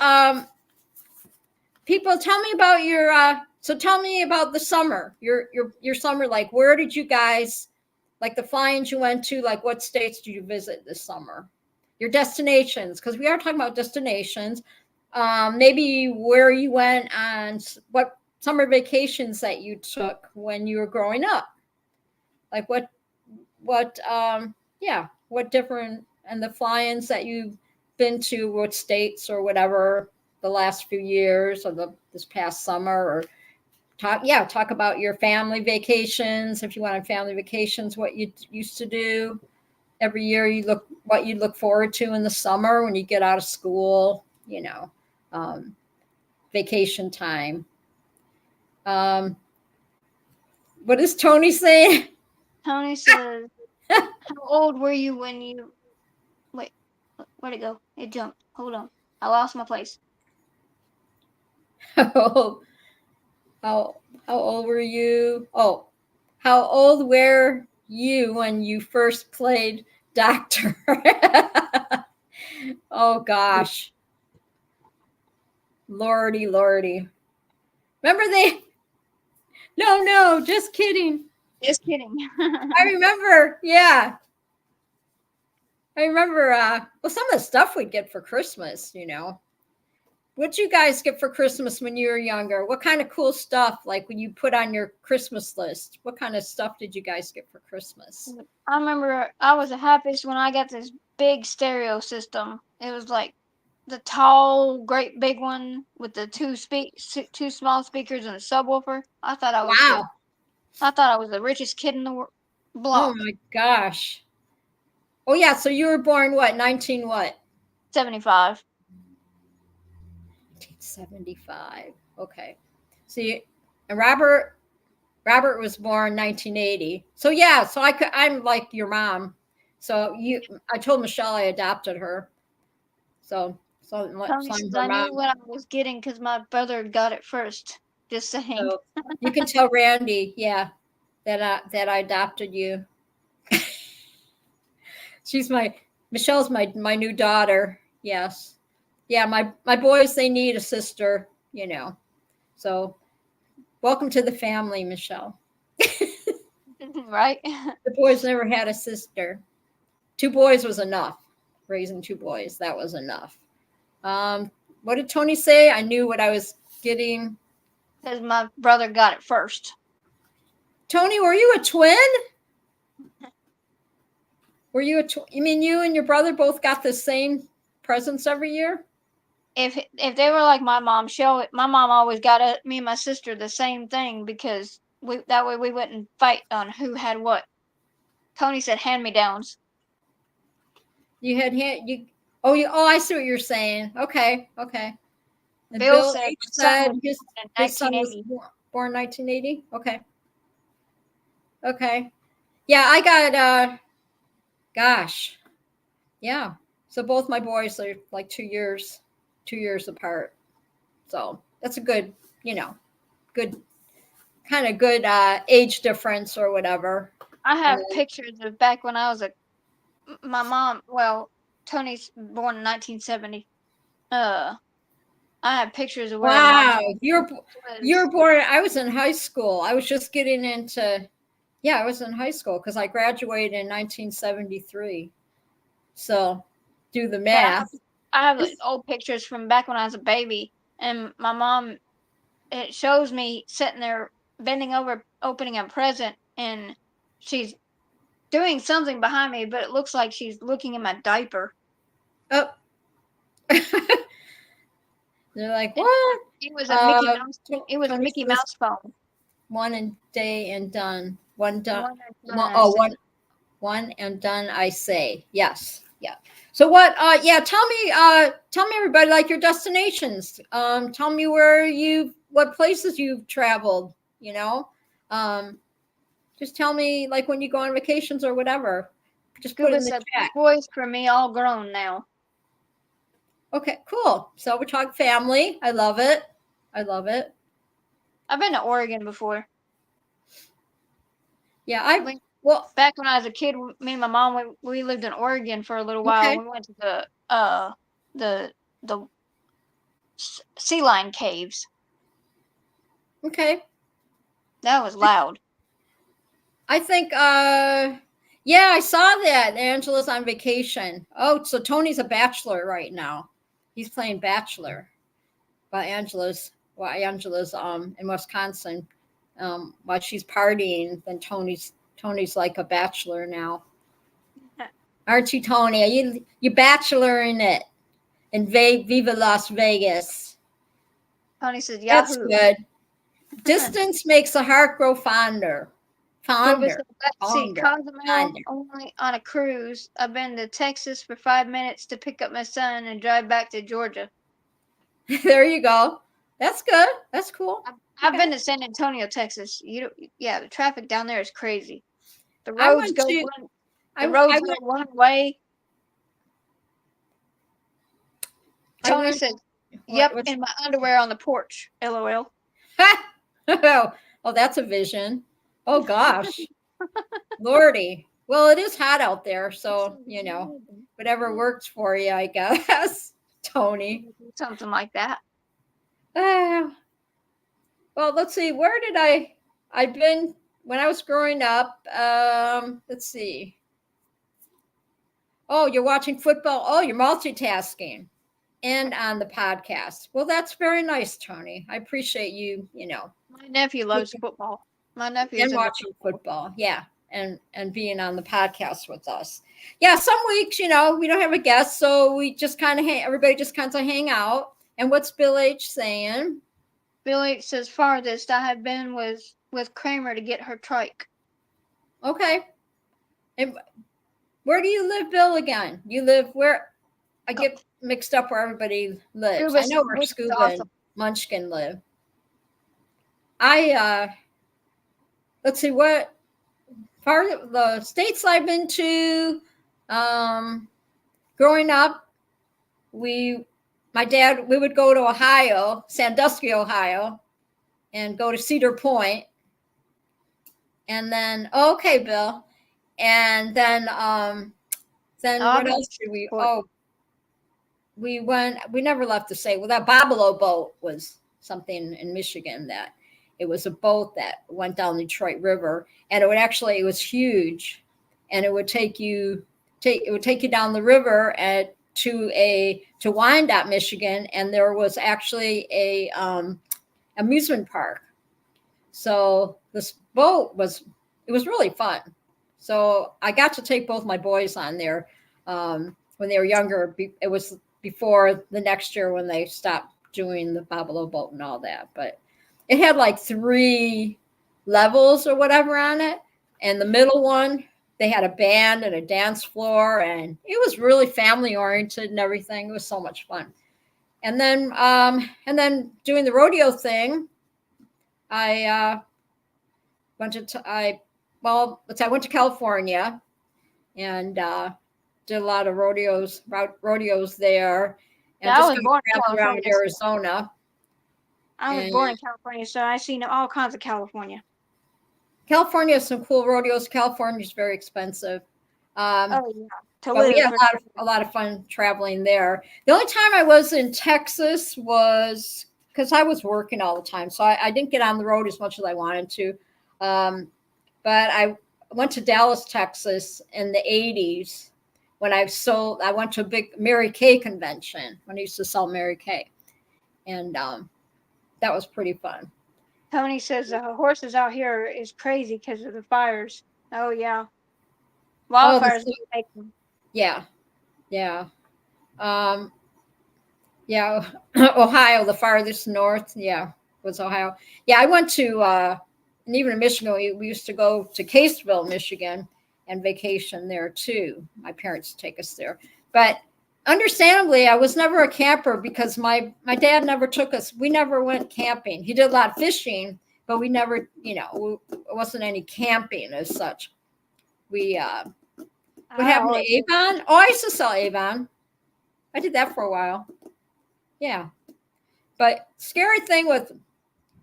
people, tell me about tell me about the summer, your summer. Like, where did you guys, like the fly-ins you went to, like what states did you visit this summer? Your destinations, because we are talking about destinations. Maybe where you went on what summer vacations that you took when you were growing up. Like what different, and the fly-ins that you've been to, what states or whatever, the last few years or this past summer, or talk about your family vacations. If you went on family vacations, what you used to do every year, what you look forward to in the summer when you get out of school, vacation time. What is Tony saying? Tony says, how old were you when you, wait, where'd it go? It jumped. Hold on. I lost my place. How old were you? Oh, how old were you when you first played doctor? Oh gosh. Lordy, Lordy. Remember they? No, just kidding. Just kidding. I remember, yeah. I remember, well, some of the stuff we'd get for Christmas, What'd you guys get for Christmas when you were younger? What kind of cool stuff, like when you put on your Christmas list? What kind of stuff did you guys get for Christmas? I remember I was the happiest when I got this big stereo system. It was like the tall, great big one with the two small speakers and a subwoofer. I thought I was the richest kid in the block. Oh my gosh. Oh yeah, so you were born what? 19 what? 75. 1975. Okay. See, and Robert was born 1980. So yeah, so I'm like your mom. So I told Michelle I adopted her. So I'm her I mom. knew what I was getting because my brother got it first. Just saying. So you can tell Randy, yeah, that I adopted you. Michelle's my new daughter. Yes. Yeah, my boys, they need a sister, So welcome to the family, Michelle. Right? The boys never had a sister. 2 boys was enough. Raising 2 boys, that was enough. What did Tony say? I knew what I was getting. Because my brother got it first. Tony, were you a twin? Were you you mean you and your brother both got the same presents every year? If they were like my mom, my mom always got me and my sister the same thing because that way we wouldn't fight on who had what. Tony said hand-me-downs. You had I see what you're saying. Okay. And Bill said his son was born 1980. Okay. Yeah, I got gosh. Yeah. So both my boys are like 2 years apart. So that's a good, good kind of good age difference or whatever. I have pictures of back when I was my mom, well, Tony's born in 1970. I have pictures of where wow, you're born. I was in high school. I was just getting into, I was in high school because I graduated in 1973. So do the math. I have old pictures from back when I was a baby, and my mom, it shows me sitting there bending over opening a present, and she's doing something behind me, but it looks like she's looking in my diaper. Oh. They're like, what? It was a Mickey Mouse. It was a Mickey Mouse phone. One and day and done. One done. One and done. I say yes. Yeah. So what? Yeah. Tell me, everybody, like your destinations. Tell me what places you've traveled. Just tell me, like when you go on vacations or whatever. Just put it in the chat. Boys for me, all grown now. Okay, cool. So we're talking family. I love it. I've been to Oregon before. Yeah, back when I was a kid, me and my mom, we lived in Oregon for a little while. Okay. We went to the sea lion caves. Okay. That was loud. I think yeah, I saw that. Angela's on vacation. Oh, so Tony's a bachelor right now. He's playing Bachelor while Angela's in Wisconsin. While she's partying, then Tony's like a bachelor now. Aren't you, Tony? Are you bachelor in it? In Viva Las Vegas. Tony said, "Yahoo." That's good. Distance makes the heart grow fonder. See, Cozumel only on a cruise. I've been to Texas for 5 minutes to pick up my son and drive back to Georgia. There you go. That's good. That's cool. I've been to San Antonio, Texas. The traffic down there is crazy. The roads go one way. Tony said, "Yep, in my underwear on the porch." LOL. Oh, that's a vision. Oh gosh. Lordy. Well, it is hot out there, so whatever works for you, I guess. Tony. Something like that. well, let's see. Where did I've been when I was growing up. Let's see. Oh, you're watching football. Oh, you're multitasking and on the podcast. Well, that's very nice, Tony. I appreciate you, My nephew loves football. My nephew and is into watching football. Yeah. And being on the podcast with us. Yeah, some weeks, we don't have a guest, so we just kind of everybody just kind of hang out. And what's Bill H saying? Bill H says farthest I have been with Kramer to get her trike. Okay. And where do you live, Bill, again? You live where? I get mixed up where everybody lives. I know where Scuba and Munchkin live. Let's see, what part of the states I've been to, growing up, my dad, we would go to Ohio, Sandusky, Ohio, and go to Cedar Point. And then, okay, Bill. And then what else did we, we never left to say, well, that Bobolo boat was something in Michigan that it was a boat that went down the Detroit River, and it was huge, and it would take you down the river to Wyandotte, Michigan, and there was actually a amusement park. So this boat was really fun. So I got to take both my boys on there when they were younger. It was before the next year when they stopped doing the Bobolo boat and all that. But it had like 3 levels or whatever on it. And the middle one, they had a band and a dance floor. And it was really family oriented and everything. It was so much fun. And then doing the rodeo thing, I went to California and did a lot of rodeos there, and I just was born around Arizona. I was born in California, so I've seen all kinds of California. California has some cool rodeos. California is very expensive. Yeah. But we had a lot of fun traveling there. The only time I was in Texas was because I was working all the time, so I didn't get on the road as much as I wanted to. But I went to Dallas, Texas in the 80s when I went to a big Mary Kay convention when I used to sell Mary Kay. And that was pretty fun. Tony says the horses out here is crazy because of the fires. Oh, yeah. Wildfires. Yeah. Yeah. Yeah. Ohio, the farthest north. Yeah. Was Ohio. Yeah. I went to, and even in Michigan, we used to go to Caseville, Michigan, and vacation there too. My parents take us there. But understandably, I was never a camper because my dad never took us. We never went camping. He did a lot of fishing, but we never, it wasn't any camping as such. What happened to Avon? Oh, I used to sell Avon. I did that for a while. Yeah. But scary thing with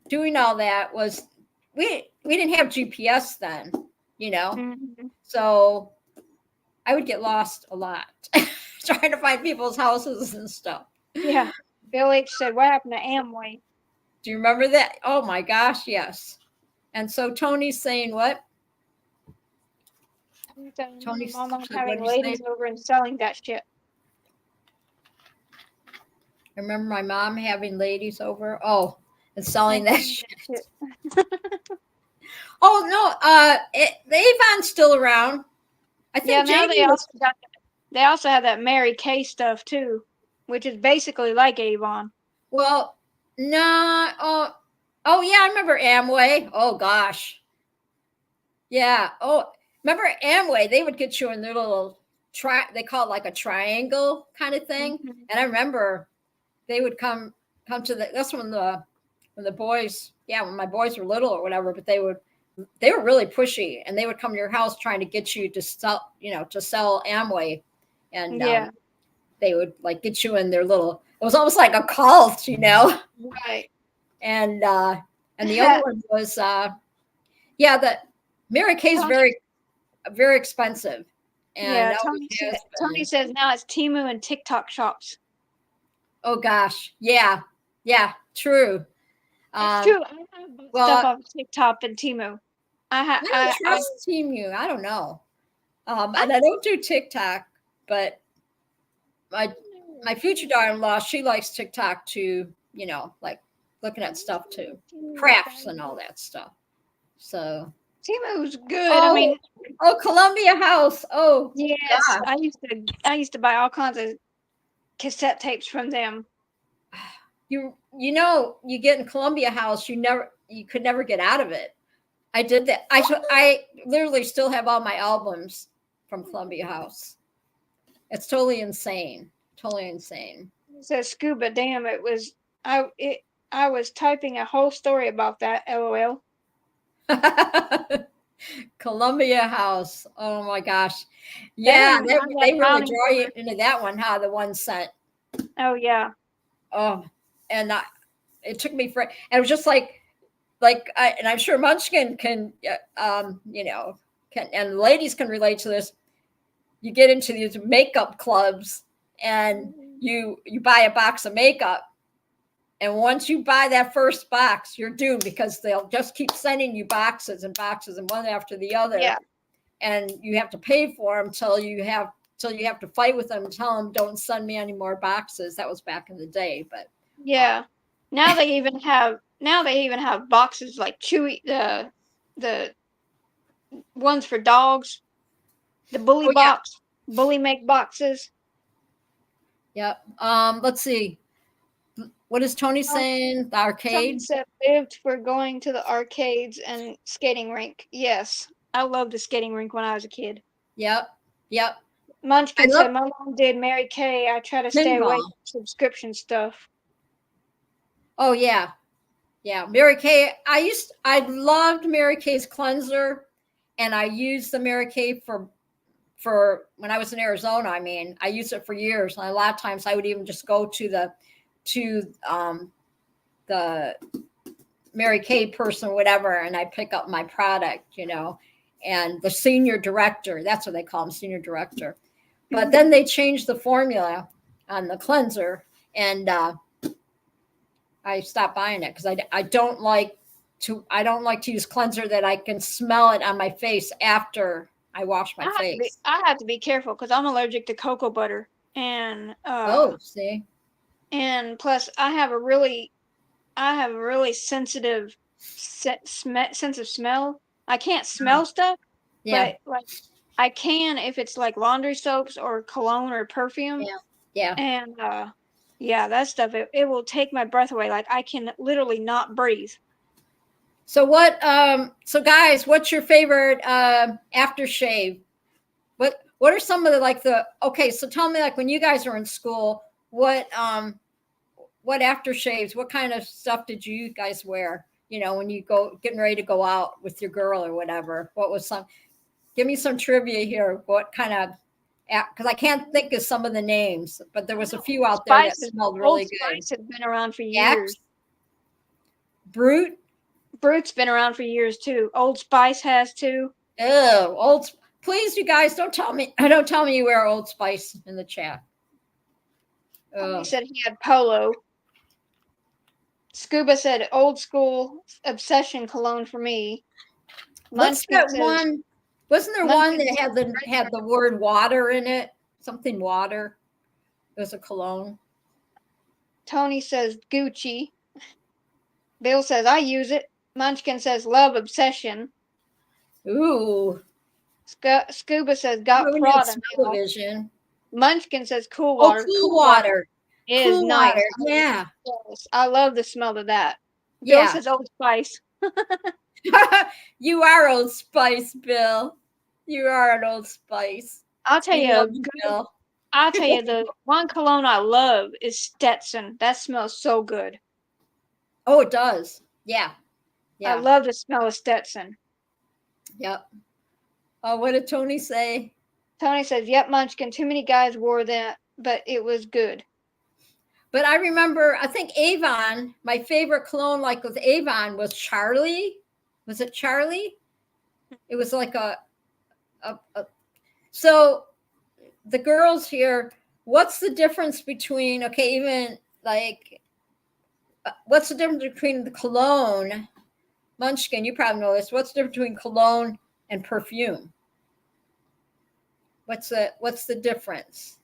doing all that was we didn't have GPS then, Mm-hmm. So I would get lost a lot trying to find people's houses and stuff. Yeah. Bill H said, what happened to Amway? Do you remember that? Oh my gosh, yes. And so Tony's saying what? Tony's having ladies over and selling that shit. I remember my mom having ladies over. Oh, and selling that shit. Oh no, the Avon's still around. I think. Yeah, now they also have that Mary Kay stuff too, which is basically like Avon. Well, no. Oh yeah, I remember Amway. Oh gosh. Yeah. Oh, remember Amway? They would get you in their little they call it like a triangle kind of thing. Mm-hmm. And I remember they would come to that's when the boys, when my boys were little or whatever, but they were really pushy, and they would come to your house trying to get you to sell Amway, and they would like get you in their little. It was almost like a cult, Right. And the other one was the Mary Kay's very, very expensive. And Tony says now it's Temu and TikTok shops. Oh gosh, yeah. Yeah, true. It's true. I have bought Well, stuff off TikTok and Temu. I don't trust Temu. I don't know. And I don't do TikTok, but my future daughter-in-law, she likes TikTok to, like looking at stuff too, crafts and all that stuff. So Temu's good. I mean, Columbia House. Oh, yes, gosh. I used to buy all kinds of cassette tapes from them. You get in Columbia House, you could never get out of it. I did that. I literally still have all my albums from Columbia House. It's totally insane. Totally insane. It says scuba. Damn, I was typing a whole story about that. LOL. Columbia House. Oh my gosh. Yeah, they really draw you into that one, huh? The 1 cent. Oh yeah. Oh, and it took me and it was just and I'm sure Munchkin can, and the ladies can relate to this. You get into these makeup clubs and you buy a box of makeup. And once you buy that first box, you're doomed because they'll just keep sending you boxes and boxes and one after the other. Yeah. And you have to pay for them till you have to fight with them and tell them, don't send me any more boxes. That was back in the day, but yeah. Now they even have boxes like Chewy, the ones for dogs, the bully box, bully make boxes. Yep. Let's see. What is Tony saying? The arcade? Tony said lived for going to the arcades and skating rink. Yes. I loved the skating rink when I was a kid. Yep. Munchkin said my mom did Mary Kay. I try to stay away from subscription stuff. Oh yeah. Yeah. Mary Kay. I loved Mary Kay's cleanser, and I used the Mary Kay for when I was in Arizona. I mean, I used it for years. And a lot of times I would even just go to the Mary Kay person, whatever, and I pick up my product, and the senior director, that's what they call him, senior director. But then they changed the formula on the cleanser, and I stopped buying it because I don't like to use cleanser that I can smell it on my face after I wash my face. I have to be careful because I'm allergic to cocoa butter, and see, and plus I have a really sensitive sense of smell. I can't smell stuff, but like I can if it's like laundry soaps or cologne or perfume. Yeah. And that stuff it will take my breath away. Like I can literally not breathe. So so guys, what's your favorite aftershave? What are some of so tell me, like, when you guys are in school, what aftershaves, what kind of stuff did you guys wear? When you getting ready to go out with your girl or whatever, give me some trivia here. What kind of, because I can't think of some of the names, but there was a few out there that smelled really good. Old Spice has been around for years. Brute's been around for years too. Old Spice has too. Oh, please, you guys, don't tell me you wear Old Spice in the chat. He said he had Polo. Scuba said old school obsession cologne for me. What's that one? Wasn't there one that had the word water in it? Something water. It was a cologne. Tony says Gucci. Bill says I use it. Munchkin says love obsession. Ooh. Scuba says got Prada. Television. Munchkin says cool water. Cool water. Is cool nice. Water. Yeah. Yes, I love the smell of that. Bill says Old Spice. You are Old Spice, Bill. You are an Old Spice. I'll tell you, I'll tell you, the one cologne I love is Stetson. That smells so good. Oh, it does. Yeah. I love the smell of Stetson. Yep. Oh, what did Tony say? Tony says, yep, Munchkin, too many guys wore that, but it was good. But I remember, I think Avon, my favorite cologne, like with Avon, was Charlie. Was it Charlie? It was like so the girls here, what's the difference between, even like what's the difference between the cologne, Munchkin? You probably know this. What's the difference between cologne and perfume? What's the difference?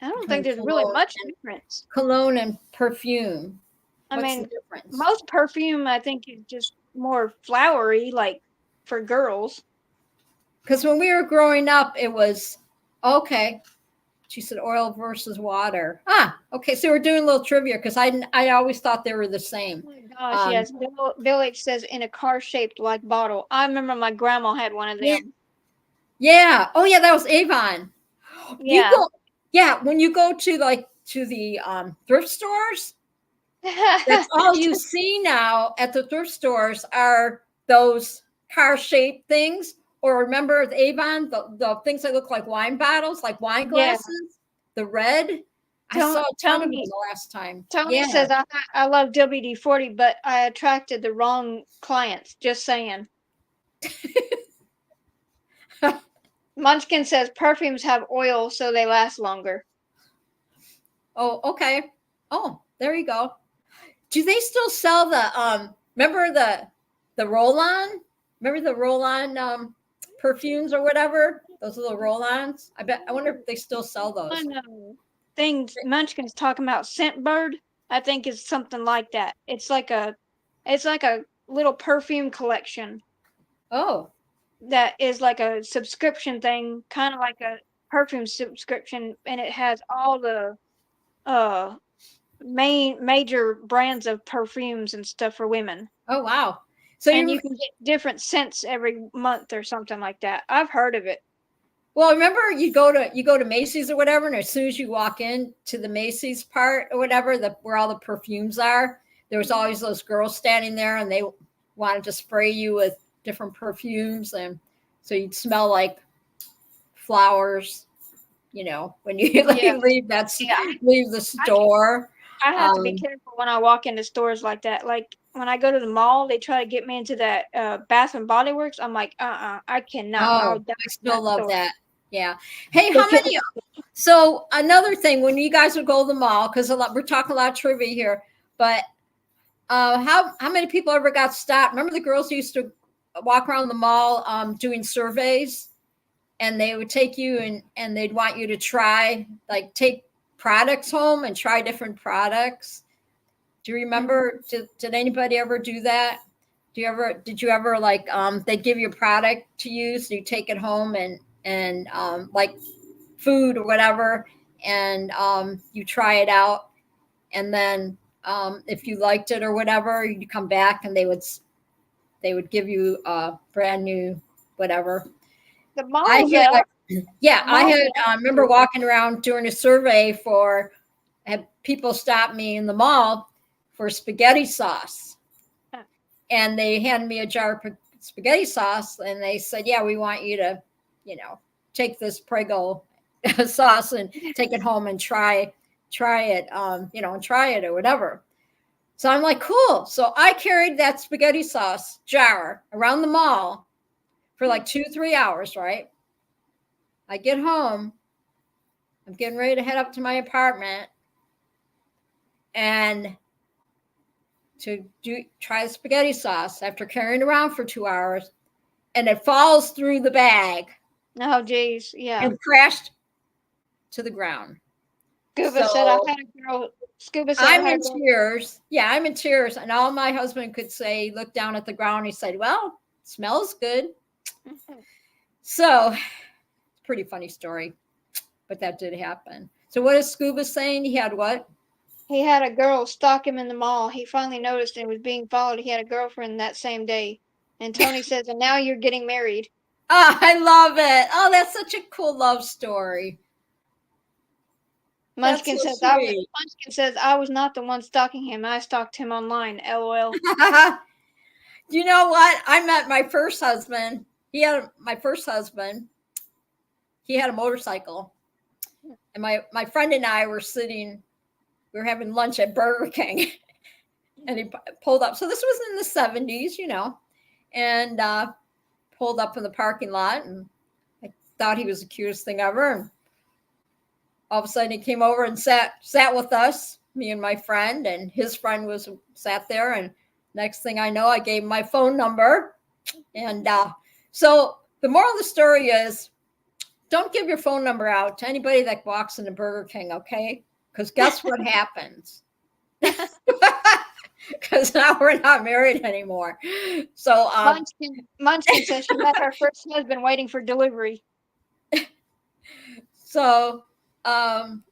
I don't think there's really much difference. Cologne and perfume. What's the difference? Most perfume, I think, is just more flowery, like for girls. Because when we were growing up, it was okay. She said oil versus water. Okay. So we're doing a little trivia because I always thought they were the same. Oh my gosh, yes. Bill H says in a car shaped like bottle. I remember my grandma had one of them. Yeah. Oh yeah, that was Avon. Yeah. When you go to the thrift stores, that's all you see now at the thrift stores are those car shaped things. Or remember the Avon, the things that look like wine bottles, like wine glasses, the red. I saw a ton of them the last time. Tony says, I love WD-40, but I attracted the wrong clients. Just saying. Munchkin says perfumes have oil, so they last longer. Oh, okay. Oh, there you go. Do they still sell the remember the roll-on? Remember the roll-on perfumes or whatever? Those little roll-ons? I wonder if they still sell those. I know. Things Munchkin's talking about, Scentbird, I think is something like that. It's like a little perfume collection. Oh. That is like a subscription thing, kind of like a perfume subscription, and it has all the major brands of perfumes and stuff for women. Oh wow. So you can get different scents every month or something like that. I've heard of it. Well, remember you go to Macy's or whatever, and as soon as you walk in to the Macy's part or whatever, where all the perfumes are, there was always those girls standing there, and they wanted to spray you with different perfumes, and so you'd smell like flowers, when you leave the store. I have to be careful when I walk into stores like that. Like when I go to the mall, they try to get me into that Bath and Body Works. I'm like, I cannot. I still love that. Yeah. Hey, how many? So another thing, when you guys would go to the mall, because we're talking a lot of trivia here, but how many people ever got stopped? Remember the girls used to walk around the mall doing surveys, and they would take you and they'd want you to try, like, take products home and try different products. Do you remember? Did anybody ever do that? Did you ever like they give you a product to use, you take it home and like food or whatever, and you try it out, and then if you liked it or whatever, you come back and they would give you a brand new whatever. The mall. I remember walking around doing a survey had people stop me in the mall for spaghetti sauce. And they handed me a jar of spaghetti sauce, and they said, yeah, we want you to, take this Prego sauce and take it home and try it, and try it or whatever. So I'm like, cool. So I carried that spaghetti sauce jar around the mall for like 2-3 hours, right? I get home, I'm getting ready to head up to my apartment and to try the spaghetti sauce after carrying it around for 2 hours, and it falls through the bag. Oh, geez, yeah. And crashed to the ground. Scuba said I had a girl. Scuba said I'm in tears. Yeah, I'm in tears. And all my husband could say, looked down at the ground. He said, well, smells good. So, pretty funny story, but that did happen. So what is Scuba saying? He had what? He had a girl stalk him in the mall. He finally noticed and was being followed. He had a girlfriend that same day. And Tony says, and now you're getting married. Oh, I love it. Oh, that's such a cool love story. Munchkin says, I was not the one stalking him. I stalked him online. LOL. You know what? I met my first husband. He had a motorcycle. And my friend and I were having lunch at Burger King. And he pulled up. So this was in the 70s, and pulled up in the parking lot. And I thought he was the cutest thing ever. And all of a sudden he came over and sat with us. me and my friend, and his friend was sat there, and next thing I know, I gave my phone number. And so the moral of the story is, don't give your phone number out to anybody that walks in the Burger King, okay? Because guess what happens? Because now we're not married anymore. So Munchkin says she met her first husband waiting for delivery. So and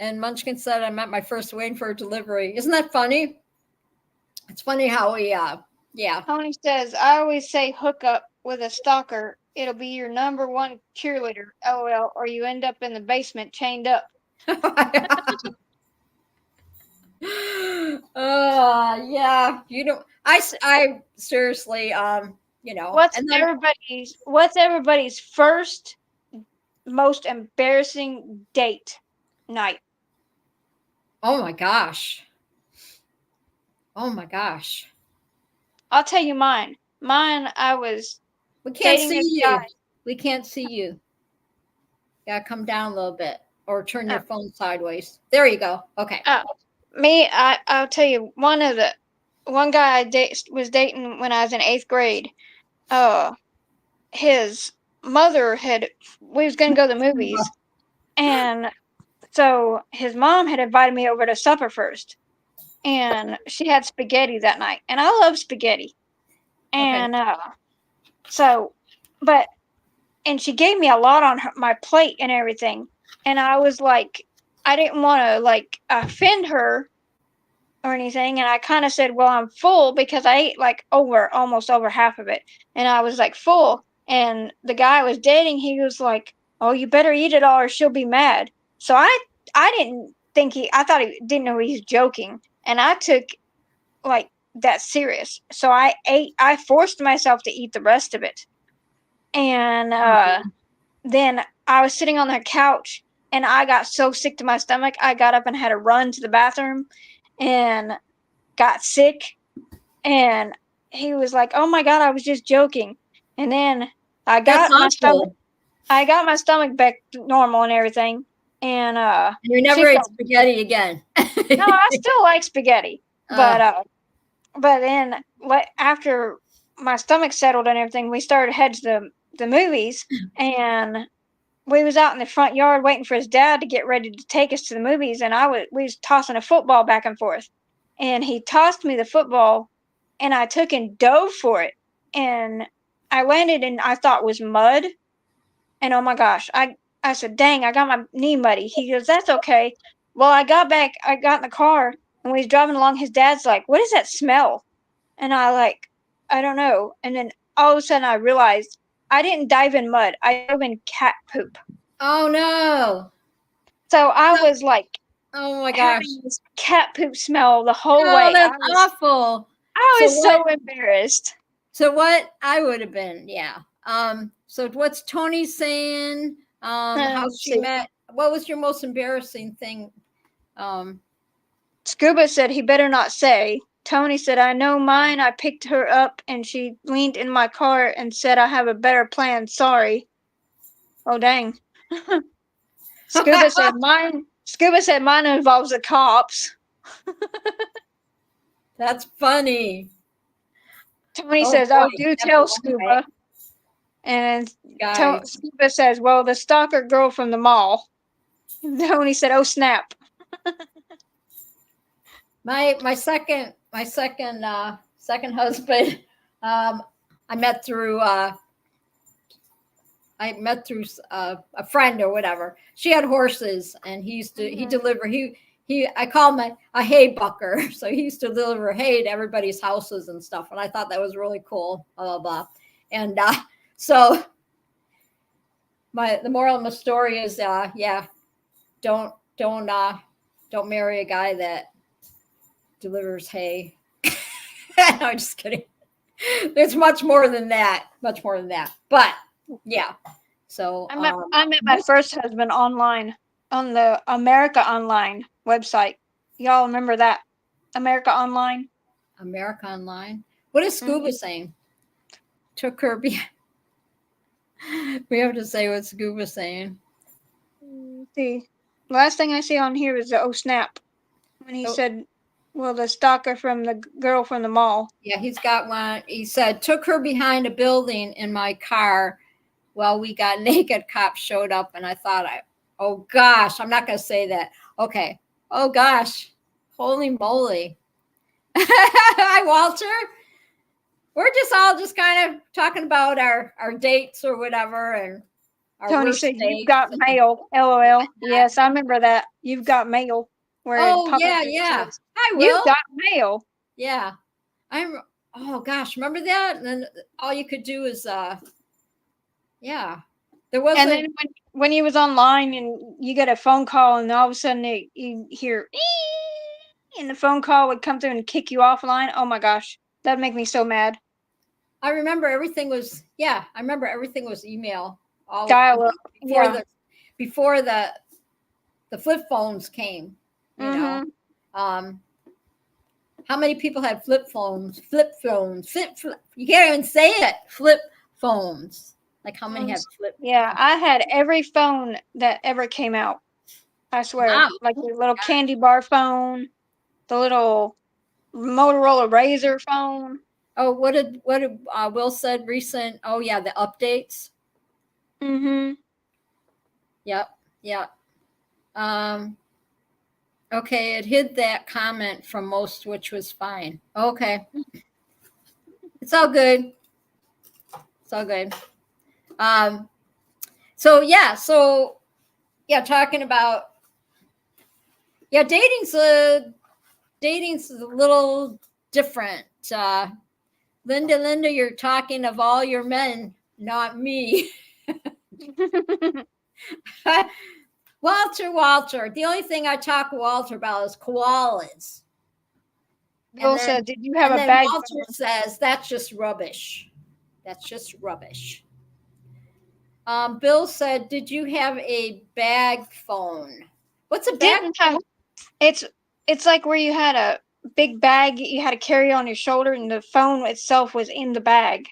Munchkin said I met my first waiting for a delivery. Isn't that funny? It's funny how we yeah. Tony says, I always say hook up with a stalker. It'll be your number one cheerleader, LOL, or you end up in the basement chained up. Yeah, you know, I seriously, you know, What's everybody's first most embarrassing date night? Oh my gosh. Oh my gosh. I'll tell you mine. I was We can't dating see this you. guy. We can't see you. Gotta come down a little bit or turn your phone sideways. There you go. Okay. I'll tell you one guy I was dating when I was in 8th grade. His mother we was gonna go to the movies, and so his mom had invited me over to supper first, and she had spaghetti that night, and I love spaghetti, and and she gave me a lot on my plate and everything, and I was like, I didn't want to like offend her or anything, and I kind of said, well, I'm full, because I ate like almost over half of it, and I was like full, and the guy I was dating, he was like, oh, you better eat it all or she'll be mad. So I didn't think I thought he didn't know he was joking, and I took like that serious, so I forced myself to eat the rest of it, and then I was sitting on the couch, and I got so sick to my stomach, I got up and had to run to the bathroom, and got sick, and he was like, oh my god, I was just joking. And then I got my stomach back normal and everything, and you never ate spaghetti again. No, I still like spaghetti, but then after my stomach settled and everything, we started head to the movies, and we was out in the front yard waiting for his dad to get ready to take us to the movies, and we was tossing a football back and forth, and he tossed me the football, and I took and dove for it, and I landed in I thought was mud, and oh my gosh, I said, dang, I got my knee muddy. He goes, that's okay. Well, I got in the car, and we was driving along. His dad's like, what is that smell? And I don't know. And then all of a sudden I realized I didn't dive in mud. I dove in cat poop. Oh no. So I was like, oh my gosh, having this cat poop smell the whole way. Oh, that's awful. I was so embarrassed. So what I would have been, yeah. So what's Tony saying? How she met? What was your most embarrassing thing? Scuba said he better not say. Tony said, I know mine. I picked her up and she leaned in my car and said, I have a better plan. Sorry. Oh, dang. Scuba said mine involves the cops. That's funny. Tony says, oh, do tell Scuba. And Scuba says, well, the stalker girl from the mall. Tony said, oh, snap. My second husband, I met through a friend or whatever. She had horses, and he used to he deliver I call him a hay bucker. So he used to deliver hay to everybody's houses and stuff, and I thought that was really cool. Blah blah blah. And so the moral of the story is don't marry a guy that delivers hay. No, I'm just kidding. There's much more than that. But yeah. So I met my first husband online on the America Online website. Y'all remember that? America Online? America Online? What is Scuba saying? Took her we have to say what Scuba's saying. See. Last thing I see on here is the oh snap. When he said, well, the stalker from the girl from the mall. Yeah, he's got one. He said, took her behind a building in my car while we got naked. Cops showed up, and I thought, oh gosh, I'm not going to say that. Okay. Oh gosh. Holy moly. Hi, Walter. We're just all just kind of talking about our dates or whatever, and our Tony said, "You've got mail." LOL. Yes, I remember that. You've got mail. Oh yeah. Hi, Will. You've got mail. Yeah. Oh gosh, remember that? And then all you could do is yeah. There was and then when you was online and you get a phone call and all of a sudden you hear and the phone call would come through and kick you offline. Oh my gosh, that'd make me so mad. I remember everything was email. All dial up before the flip phones came. You know, how many people had flip phones? Flip. You can't even say it. Flip phones. Like how many have flip? Yeah, I had every phone that ever came out. I swear, wow. Like the little candy bar phone, the little Motorola Razr phone. Oh, what did Will said recent? Oh yeah, the updates. Yep. Okay, it hid that comment from most, which was fine. Okay. It's all good. So talking about dating's a little different. Linda, you're talking of all your men, not me. Walter. The only thing I talk to Walter about is koalas. Bill said, "Did you have a bag?" Walter says that's just rubbish. Bill said, "Did you have a bag phone?" What's a bag phone? It's like where you had a big bag you had to carry on your shoulder, and the phone itself was in the bag.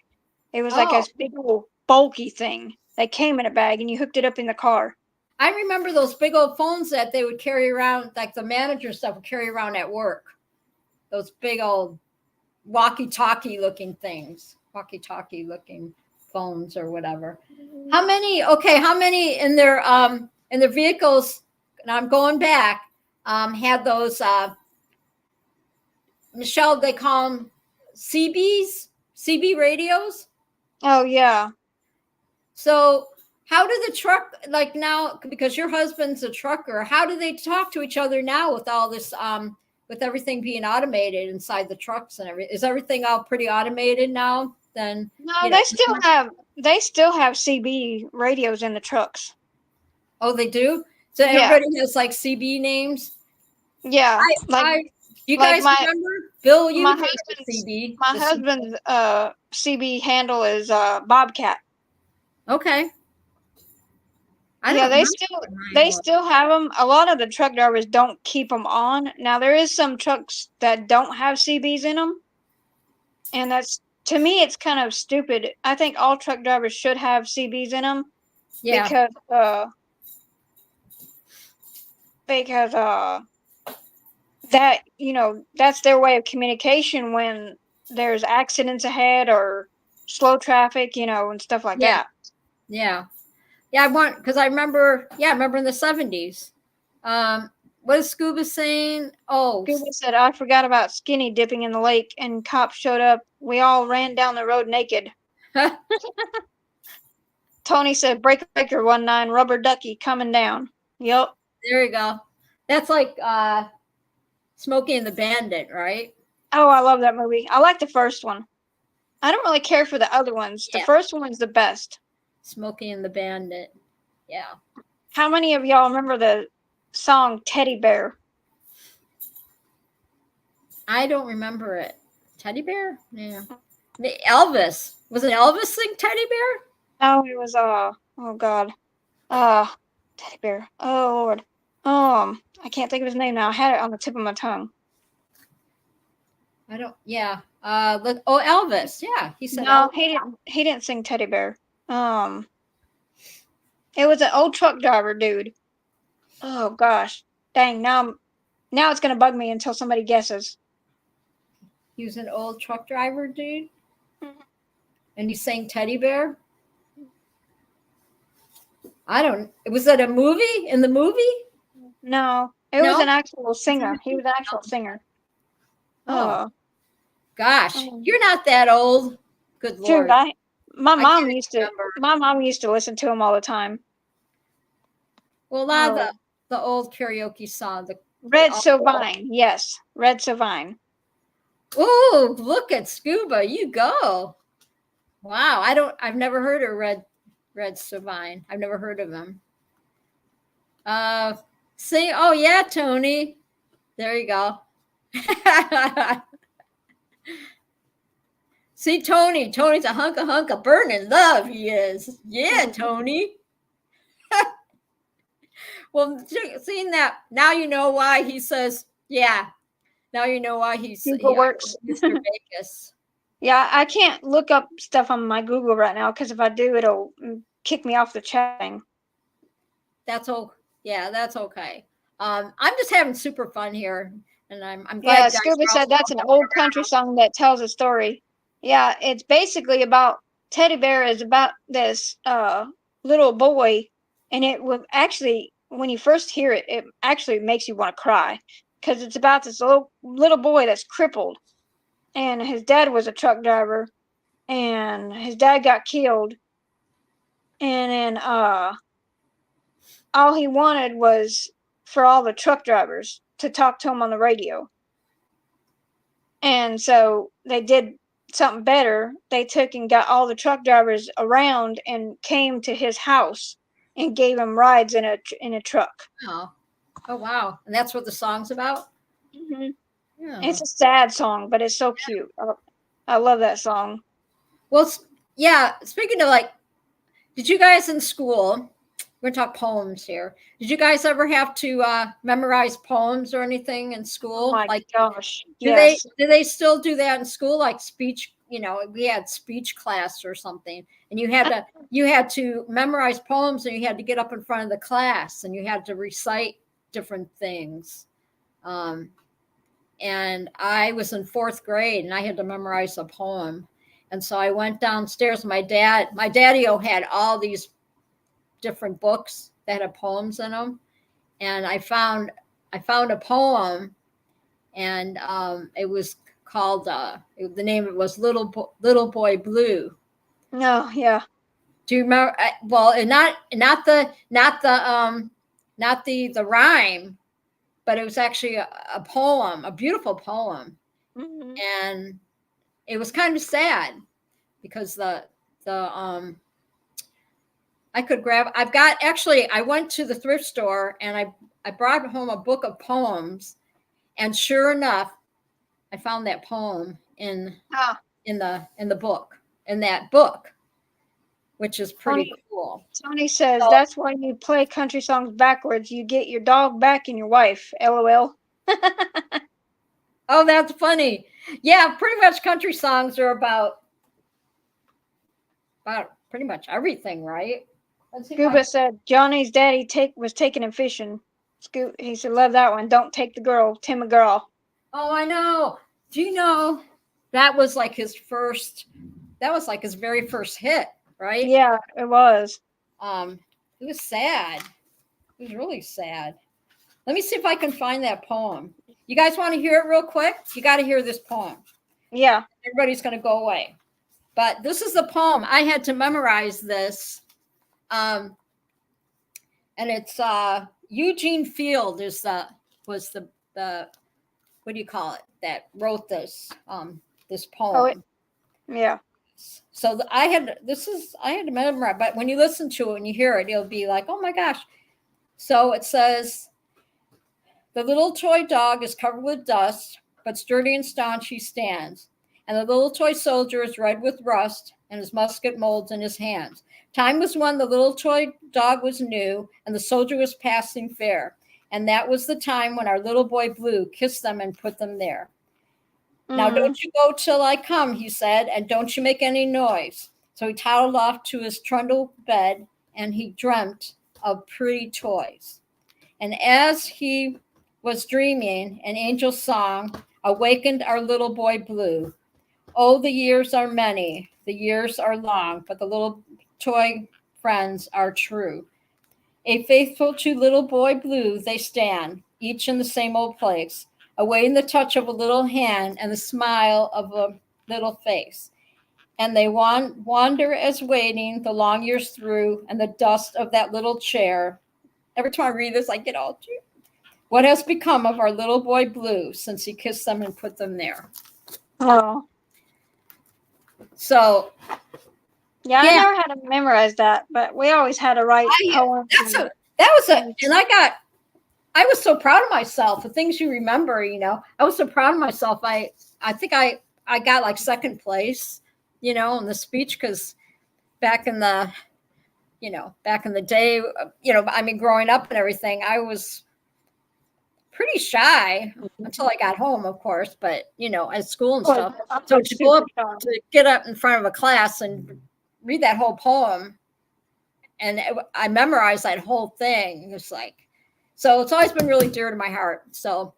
It was like a big old bulky thing that came in a bag, and you hooked it up in the car. I remember those big old phones that they would carry around, like the manager stuff would carry around at work. Those big old walkie-talkie looking phones or whatever. How many in their vehicles, and I'm going back, had those Michelle, they call them CB radios? Oh yeah. So how do the truck, like now, because your husband's a trucker, how do they talk to each other now with all this with everything being automated inside the trucks and everything? Is everything all pretty automated now? Then no, they still have CB radios in the trucks. Oh, they do? So everybody has like CB names? Yeah. You guys remember? Bill, you my husband's CB handle is Bobcat. Okay. They still have them. A lot of the truck drivers don't keep them on. Now there is some trucks that don't have CBs in them, and that's, to me, it's kind of stupid. I think all truck drivers should have CBs in them. Yeah. Because that, that's their way of communication when there's accidents ahead or slow traffic, and stuff like that. Yeah. Yeah, because I remember in the 70s. What is Scuba saying? Oh, Scuba said, I forgot about skinny dipping in the lake, and cops showed up. We all ran down the road naked. Tony said, breaker 19, rubber ducky coming down. Yep. There you go. That's like Smokey and the Bandit, right? Oh, I love that movie. I like the first one. I don't really care for the other ones. The first one's the best. Smokey and the Bandit. Yeah. How many of y'all remember the song Teddy Bear? I don't remember it. Teddy Bear? Yeah. Elvis. Was it Elvis sing Teddy Bear? No, it was oh God. Teddy Bear. Oh Lord. I can't think of his name now. I had it on the tip of my tongue. Elvis. Yeah. He said no, he didn't sing Teddy Bear. It was an old truck driver dude. Oh gosh, dang! Now it's gonna bug me until somebody guesses. He was an old truck driver, dude, Mhm. and he sang Teddy Bear. I don't. Was that a movie? In the movie? No, it was No. an actual singer. He was an actual singer. Oh Oh, gosh, um, you're not that old. Good shoot! lord. My I mom can't used to. remember. My mom used to listen to him all the time. Well, a lot of Oh, the old karaoke song. The Red Sylvine. Yes, Red Sylvine. oh, look at Scuba. You go. Wow. I've never heard of Red Savine. I've never heard of him. Uh see, oh yeah, Tony. There you go. See, Tony's a hunk of burning love. He is. Yeah, Tony. Well, seeing that, now you know why he says, yeah. Now you know why Google works. Mr. Vegas. Yeah, I can't look up stuff on my Google right now because if I do, it'll kick me off the chatting. That's all. Yeah, that's okay. I'm just having super fun here, and I'm glad Yeah, you guys Scuba are all said that's an old country song that tells a story. Yeah, it's basically about Teddy Bear is about this little boy, and it will actually when you first hear it, it actually makes you want to cry because it's about this little boy that's crippled, and his dad was a truck driver, and his dad got killed, and then all he wanted was for all the truck drivers to talk to him on the radio. And so they did something better. They took and got all the truck drivers around and came to his house and gave him rides in a truck. Oh, oh wow! And that's what the song's about. Hmm. Yeah. It's a sad song, but it's so cute. I love that song. Well, yeah. Speaking of like, did you guys in school? We're gonna talk poems here. Did you guys ever have to memorize poems or anything in Oh school? my Like, gosh, yes. do they still do that in school? Like speech, we had speech class or something, and you had to memorize poems, and you had to get up in front of the class, and you had to recite different things. Um, and I was in fourth grade, and I had to memorize a poem. And so I went downstairs. My daddy had all these different books that had poems in them, and I found a poem, and it was called the name of it was Little Boy Blue. No, yeah. Do you remember? Well, and not the rhyme, but it was actually a poem, a beautiful poem, Hmm. and it was kind of sad because the I could grab. I've got actually. I went to the thrift store and I brought home a book of poems, and sure enough, I found that poem Oh, in the book in that book, which is pretty Tony, cool. Tony says So, that's why you play country songs backwards. You get your dog back and your wife. LOL. oh, that's funny. Yeah, pretty much country songs are about pretty much everything, right? Let's see if I. Scuba said Johnny's daddy was taking him fishing. He said, love that one. Don't take the girl, Tim a girl. Oh, I know. Do you know that was like his first? That was like his very first hit, right? Yeah, it was. Um, it was sad. It was really sad. Let me see if I can find that poem. You guys want to hear it real quick? You got to hear this poem. Yeah. Everybody's going to go away. But this is the poem. I had to memorize this. And it's Eugene Field was the what do you call it that wrote this poem. Yeah. So I had to memorize, but when you listen to it and you hear it, you'll be like, oh my gosh. So it says, the little toy dog is covered with dust, but sturdy and staunch he stands. And the little toy soldier is red with rust, and his musket molds in his hands. Time was when the little toy dog was new, and the soldier was passing fair. And that was the time when our little boy Blue kissed them and put them there. Now, don't you go till I come, he said, and don't you make any noise. So he toddled off to his trundle bed, and he dreamt of pretty toys. And as he was dreaming, an angel's song awakened our little boy Blue. Oh, the years are many, the years are long, but the little toy friends are true. A faithful to little boy Blue they stand, each in the same old place, awaiting the touch of a little hand and the smile of a little face. And they wander as waiting the long years through, and the dust of that little chair. Every time I read this, I get all teary. What has become of our little boy Blue since he kissed them and put them there? Oh. So, yeah, I never had to memorize that, but we always had to write poems. I was so proud of myself. The things you remember, I was so proud of myself. I think I got like second place, in the speech, because back in the day, growing up and everything, I was pretty shy until I got home, of course, but at school and stuff. So to go up, to get up in front of a class and read that whole poem, and I memorized that whole thing. It's like, so it's always been really dear to my heart. So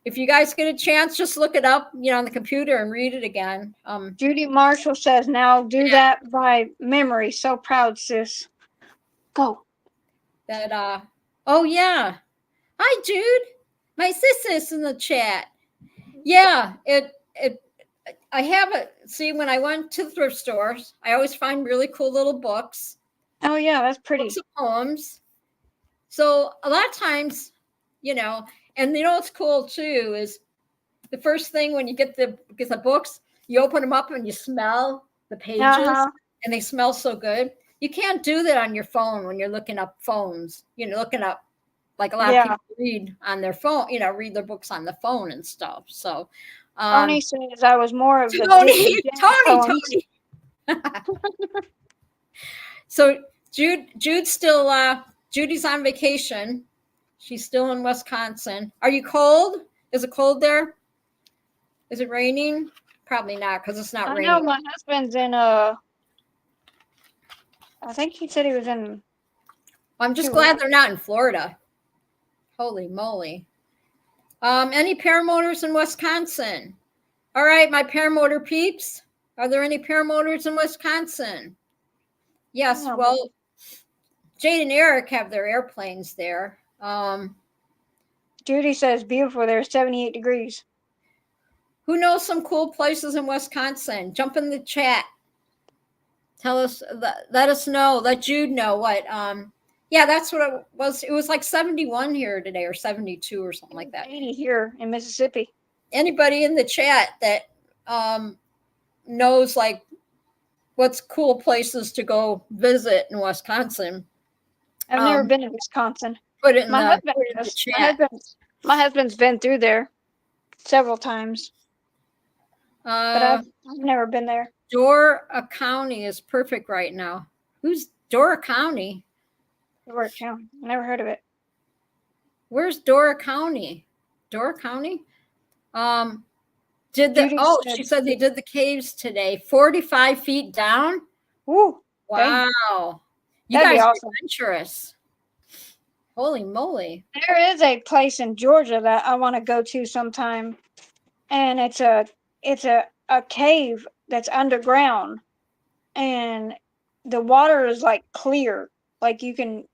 if you guys get a chance, just look it up, on the computer and read it again. Judy Marshall says, now do that by memory. So proud, sis. Go. That, oh yeah. Hi, Jude. My sister's in the chat. Yeah, I have it. See, when I went to the thrift stores, I always find really cool little books. Oh yeah, that's pretty. Books of poems. So a lot of times, and what's cool too is the first thing when you get the books, you open them up and you smell the pages, and they smell so good. You can't do that on your phone when you're looking up phones. Looking up, like a lot of people read on their phone. Read their books on the phone and stuff. So Tony says I was more of the Tony. So Jude's still Judy's on vacation. She's still in Wisconsin. Are you cold? Is it cold there? Is it raining? Probably not, because it's not raining. I know my husband's in I think he said he was in. I'm just glad they're not in Florida. Holy moly. Any paramotors in Wisconsin? All right, my paramotor peeps. Are there any paramotors in Wisconsin? Yes, well, Jade and Eric have their airplanes there. Judy says beautiful. There's 78 degrees. Who knows some cool places in Wisconsin? Jump in the chat. Tell us, let us know, let Jude know what. Yeah, that's what it was. It was like 71 here today, or 72 or something like that. 80 here in Mississippi. Anybody in the chat that knows like what's cool places to go visit in Wisconsin? I've never been to Wisconsin. Put it in the chat. My husband's been through there several times, but I've never been there. Dora County is perfect right now. Who's Dora County? Dora County. Never heard of it. Where's Dora County? Dora County? She said they did the caves today. 45 feet down. Ooh! Wow! Dang. You guys are adventurous. Holy moly! There is a place in Georgia that I want to go to sometime, and it's a cave that's underground, and the water is like clear, like you can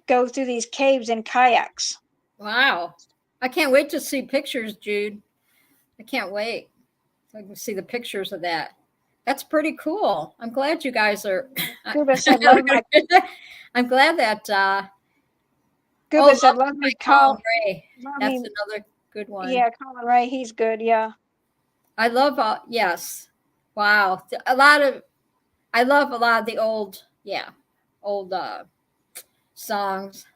go through these caves in kayaks. Wow! I can't wait to see pictures, Jude. I can't wait. I can see the pictures of that. That's pretty cool. I'm glad you guys are. I'm glad that. Google said, "Love me, Colin Ray." That's another good one. Yeah, Colin Ray. He's good. Yeah. I love. Yes. Wow. I love a lot of the old songs.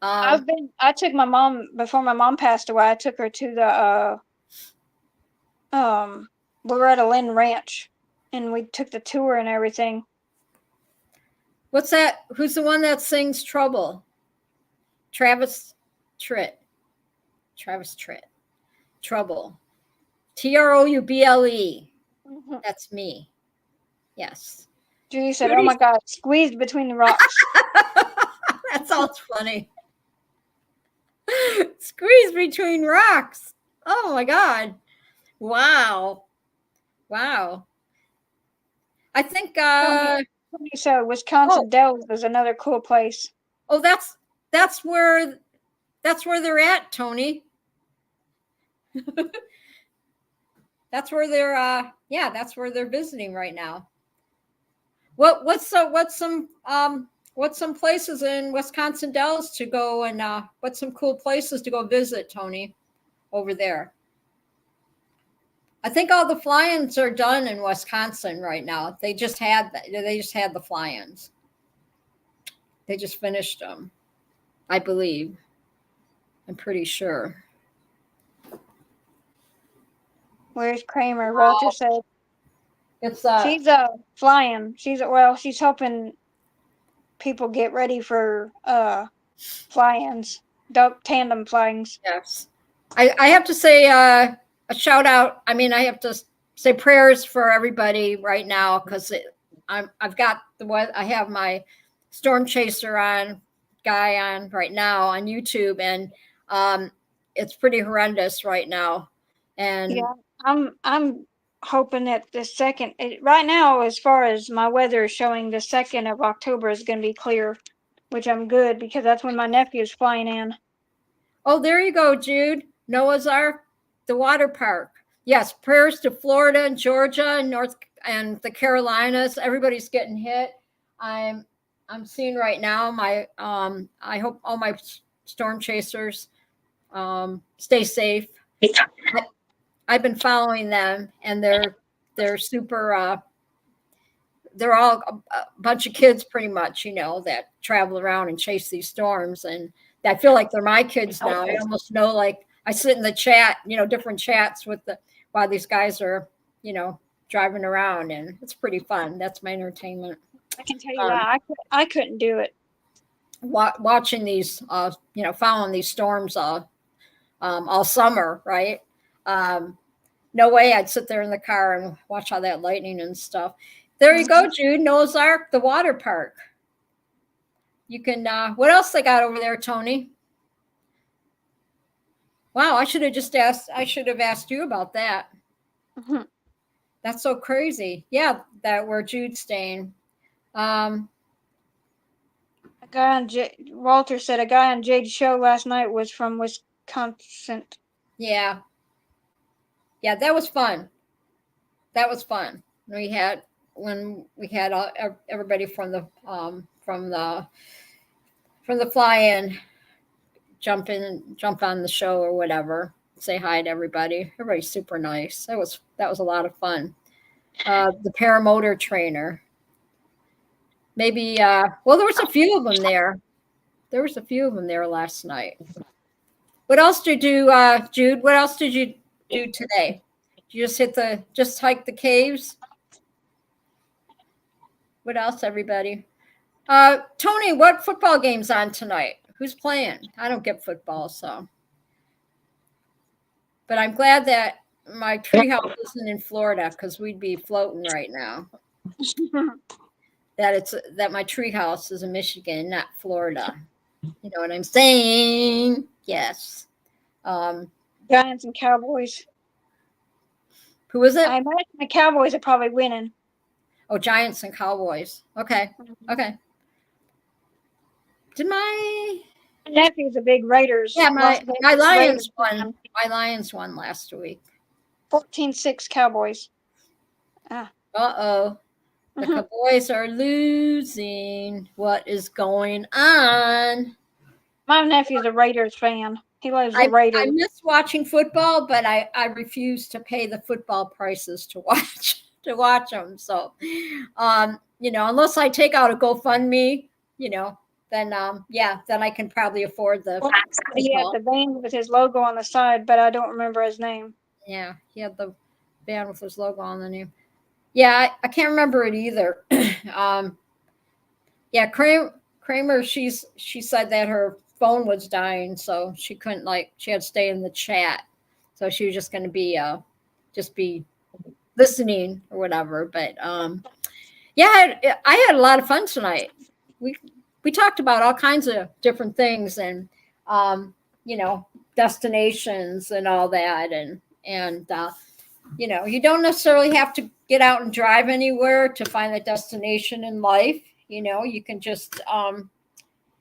I took my mom before my mom passed away. I took her to the Loretta Lynn Ranch, and we took the tour and everything. What's that? Who's the one that sings Trouble? Travis Tritt. Trouble. Trouble. Mm-hmm. That's me. Yes. Judy said, "Oh my God, squeezed between the rocks." That sounds funny. Squeeze between rocks. Oh my God. Wow. Wow. I think So Wisconsin Dells is another cool place. Oh, that's where they're at, Tony. That's where they're that's where they're visiting right now. What's some places in Wisconsin Dells to go, and what's some cool places to go visit, Tony, over there? I think all the fly-ins are done in Wisconsin right now. They just had the fly-ins. They just finished them, I believe. I'm pretty sure. Where's Kramer? Walter said It's she's flying. She's helping people get ready for fly-ins, tandem flyings. Yes. I have to say a shout out. I mean, I have to say prayers for everybody right now, because I've got I have my storm chaser guy on right now on YouTube, and it's pretty horrendous right now. And yeah, I'm hoping that the second right now, as far as my weather is showing, the 2nd of October is going to be clear, which I'm good, because that's when my nephew's flying in. Oh, there you go, Jude. Noah's Ark, the water park. Yes, prayers to Florida and Georgia and the Carolinas. Everybody's getting hit. I'm seeing right now I hope all my storm chasers stay safe. I've been following them, and they're super they're all a bunch of kids pretty much, that travel around and chase these storms, and I feel like they're my kids now. I almost know, like, I sit in the chat, different chats while these guys are, driving around, and it's pretty fun. That's my entertainment. I can tell you that I couldn't do it. Watching these, following these storms all summer, right? No way I'd sit there in the car and watch all that lightning and stuff. There you go, Jude. Noah's Ark, the water park. You can, what else they got over there, Tony? Wow, I should have asked you about that. Mm-hmm. That's so crazy. Yeah, that where Jude's staying. Walter said a guy on Jade's show last night was from Wisconsin. Yeah. Yeah, that was fun. That was fun. When we had everybody from the fly-in jump on the show or whatever, say hi to everybody. Everybody's super nice. That was a lot of fun. The paramotor trainer. Maybe there was a few of them there. There was a few of them there last night. What else did you do, Jude? What else did you do today? Did you just hike the caves? What else, everybody? Tony, what football game's on tonight? Who's playing? I don't get football, so. But I'm glad that my treehouse isn't in Florida, because we'd be floating right now. That my treehouse is in Michigan, not Florida. You know what I'm saying? Yes. Giants and Cowboys. Who is it? I imagine the Cowboys are probably winning. Oh, Giants and Cowboys. Okay. Okay. Did my nephew's a big Raiders? Yeah, my Lions won. My Lions won last week. 14-6 Cowboys. Uh-oh. The Cowboys are losing. What is going on? My nephew's a Raiders fan. He loves the Raiders. I miss watching football, but I refuse to pay the football prices to watch them. So, unless I take out a GoFundMe, then I can probably afford the. He had the van with his logo on the side, but I don't remember his name. Yeah, he had the van with his logo on the name. Yeah, I can't remember it either. Kramer, she said that her phone was dying, so she couldn't, she had to stay in the chat. So she was just going to be listening or whatever. But I had a lot of fun tonight. We talked about all kinds of different things, and destinations and all that. And you don't necessarily have to get out and drive anywhere to find a destination in life. You can just,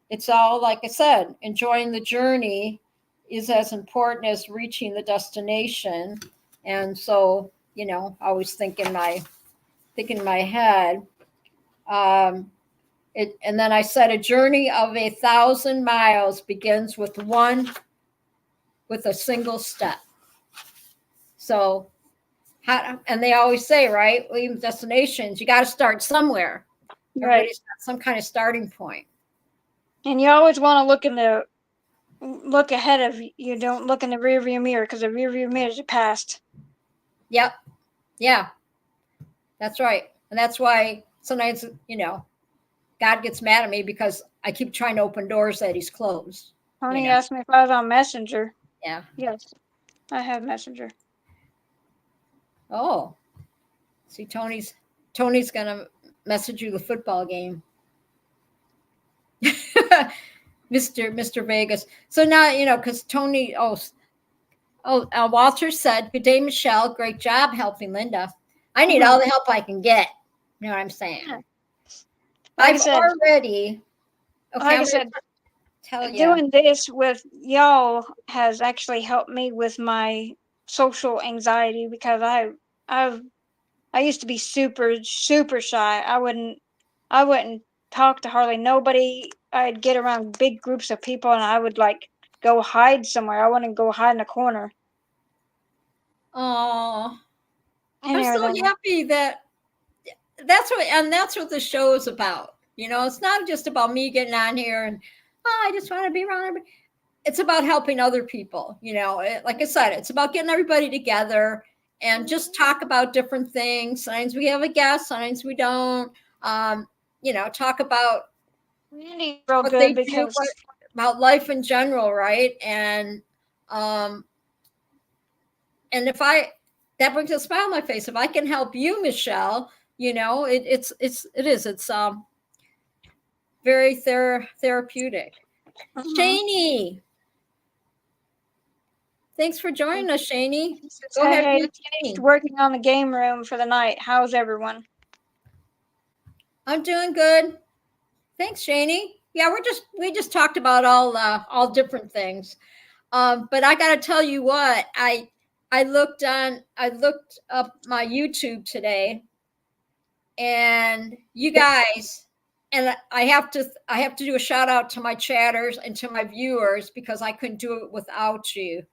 it's all, like I said, enjoying the journey is as important as reaching the destination. And so, I always think in my head, and then I said, a journey of 1,000 miles begins with a single step. So, and they always say, right, leaving destinations, you got to start somewhere. Right. Everybody's got some kind of starting point. And you always want to look ahead of you. Don't look in the rearview mirror, because the rearview mirror is your past. Yep. Yeah. That's right. And that's why sometimes, God gets mad at me because I keep trying to open doors that he's closed. Tony asked me if I was on Messenger. Yeah. Yes, I have Messenger. Oh. See, Tony's gonna message you the football game. Mr. Vegas. So now, because Tony, Walter said, "Good day, Michelle. Great job helping Linda. I need all the help I can get." You know what I'm saying? Like I've already. Okay, like I said, tell you. Doing this with y'all has actually helped me with my social anxiety, because I used to be super, super shy. I wouldn't talk to hardly nobody. I'd get around big groups of people and I would go hide somewhere. I wouldn't go hide in a corner. Oh, I'm so happy that's what the show is about. It's not just about me getting on here and I just want to be around everybody. It's about helping other people. Like I said, it's about getting everybody together and just talk about different things. Sometimes we have a guest, sometimes we don't. Talk about what they do, about life in general, right? And if that brings a smile on my face. If I can help you, Michelle, it's very therapeutic. Shaney, thanks for joining us, Shaney. Go ahead. Working on the game room for the night. How's everyone? I'm doing good. Thanks, Shaney. Yeah, we just talked about all different things. But I got to tell you what, I looked up my YouTube today, and you guys, and I have to do a shout out to my chatters and to my viewers, because I couldn't do it without you.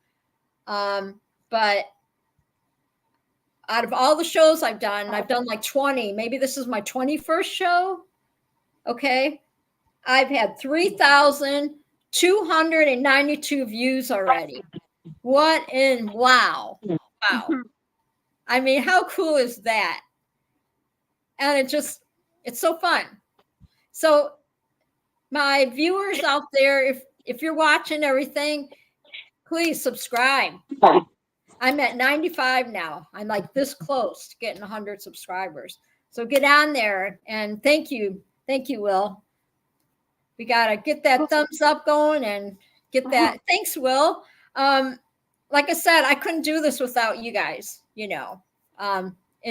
But out of all the shows I've done like 20. Maybe this is my 21st show. Okay. I've had 3,292 views already. Wow. I mean, how cool is that? And it's so fun. So my viewers out there, if you're watching everything, please subscribe. I'm at 95 now. I'm like this close to getting 100 subscribers. So get on there, and thank you, Will. We got to get that thumbs up going and get that. Thanks, Will. Like I said, I couldn't do this without you guys. In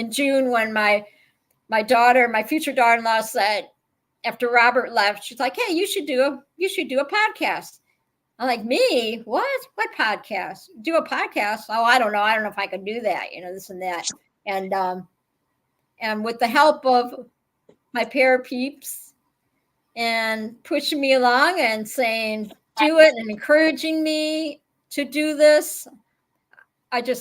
June, when my future daughter-in-law said, after Robert left, she's like, "Hey, you should do a podcast." I'm like, "Me? What podcast? Do a podcast? Oh, I don't know. I don't know if I could do that. This and that." And with the help of my pair peeps and pushing me along and saying, "Do it," and encouraging me to do this,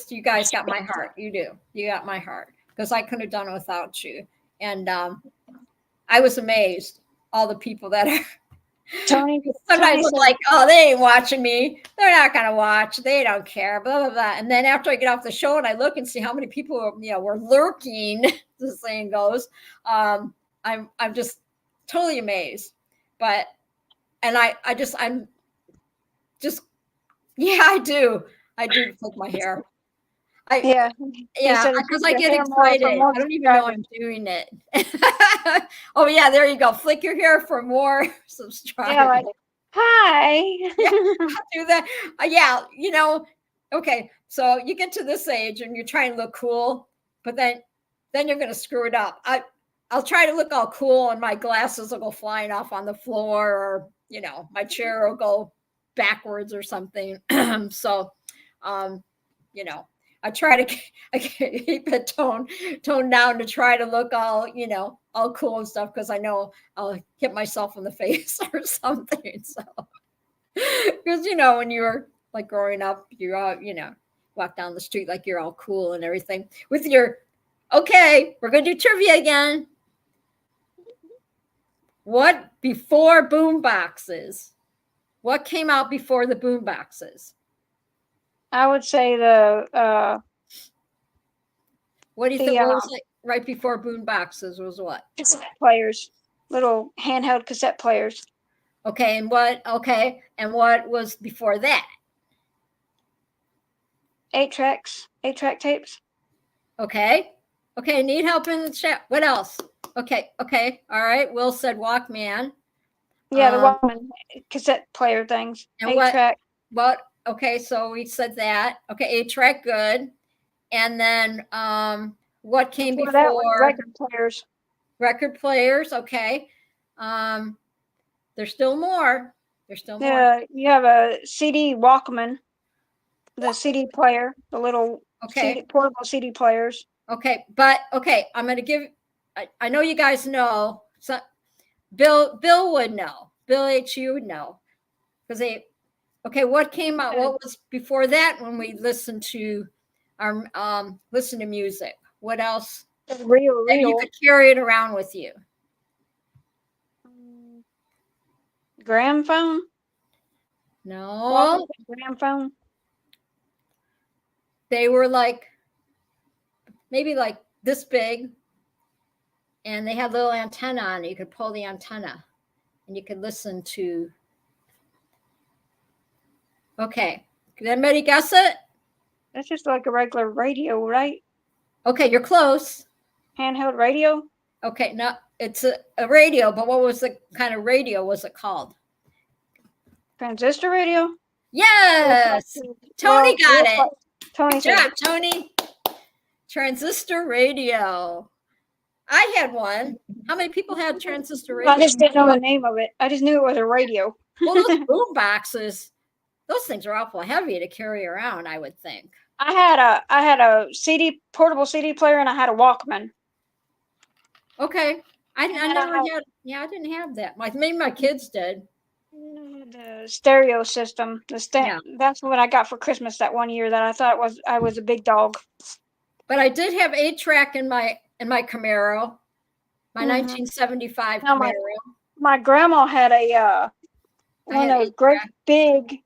you guys got my heart. You do. You got my heart, because I couldn't have done it without you. And I was amazed, all the people that are. Sometimes it's like, "Oh, they ain't watching me. They're not gonna watch. They don't care." Blah blah blah. And then after I get off the show and I look and see how many people were lurking, the saying goes, I'm just totally amazed. But I'm just yeah, I do flip my hair. Because I get excited. I don't even know I'm doing it. Oh yeah, there you go. Flick your hair for more subscribers. Hi. Yeah, do that. Yeah, okay. So you get to this age and you're trying to look cool, but then you're going to screw it up. I'll try to look all cool, and my glasses will go flying off on the floor, or my chair will go backwards or something. So, you know, I try to I keep it toned down to try to look all cool and stuff, because I know I'll hit myself in the face or something. So, because when you were like growing up, you're all walk down the street like you're all cool and everything with your. Okay, we're gonna do trivia again. What before boom boxes? What came out before the boom boxes? I would say the What do you think? What was it right before boom boxes was what? cassette players, little handheld cassette players. Okay, and what? Okay, and what was before that? 8-track tapes. Okay, need help in the chat. What else? Okay, all right. Will said Walkman. Yeah, the Walkman cassette player things. And 8-track. What? Okay, so we said that. Okay, 8-track, good. And then what came before that was record players? Record players, okay. There's still more. Yeah, you have a CD Walkman, the CD player, the little portable CD players. Okay, but I'm going to give. I know you guys know. So Bill would know. Bill H. would know, because they. Okay, what came out? What was before that when we listened to listen to music? What else? Real. You could carry it around with you. Gramophone? No. Gramophone? They were maybe like this big, and they had little antenna on it. You could pull the antenna and you could listen to. Okay, can anybody guess it? That's just like a regular radio, right? Okay, you're close. Handheld radio? Okay, no, it's a radio, but what was the kind of radio was it called? Transistor radio? Yes! Tony got it. Tony, good job, Tony. Transistor radio. I had one. How many people had transistor radio? I just didn't know the name of it. I just knew it was a radio. Well, those boom boxes, those things are awful heavy to carry around, I would think. I had a portable CD player, and I had a Walkman. Okay. I didn't have that. Maybe my kids did. The stereo system. That's what I got for Christmas that one year, that I thought I was a big dog. But I did have 8-track in my Camaro, my 1975 Camaro. My grandma had one of those great big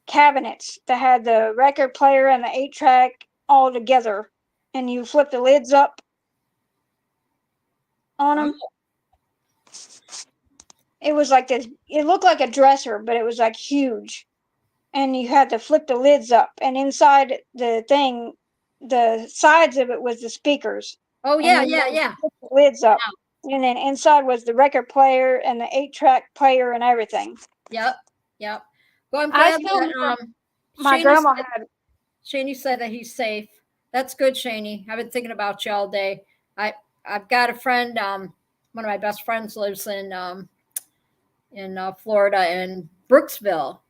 cabinets that had the record player and the 8-track all together, and you flip the lids up on them. It was like this. It looked like a dresser, but it was like huge, and you had to flip the lids up, and inside the thing, the sides of it was the speakers. Oh yeah. Flip the lids up, and then inside was the record player and the 8-track player and everything. Yep. Well, I'm glad that my grandma had. Shani said that he's safe. That's good, Shani. I've been thinking about you all day. I've got a friend. One of my best friends lives in Florida, in Brooksville,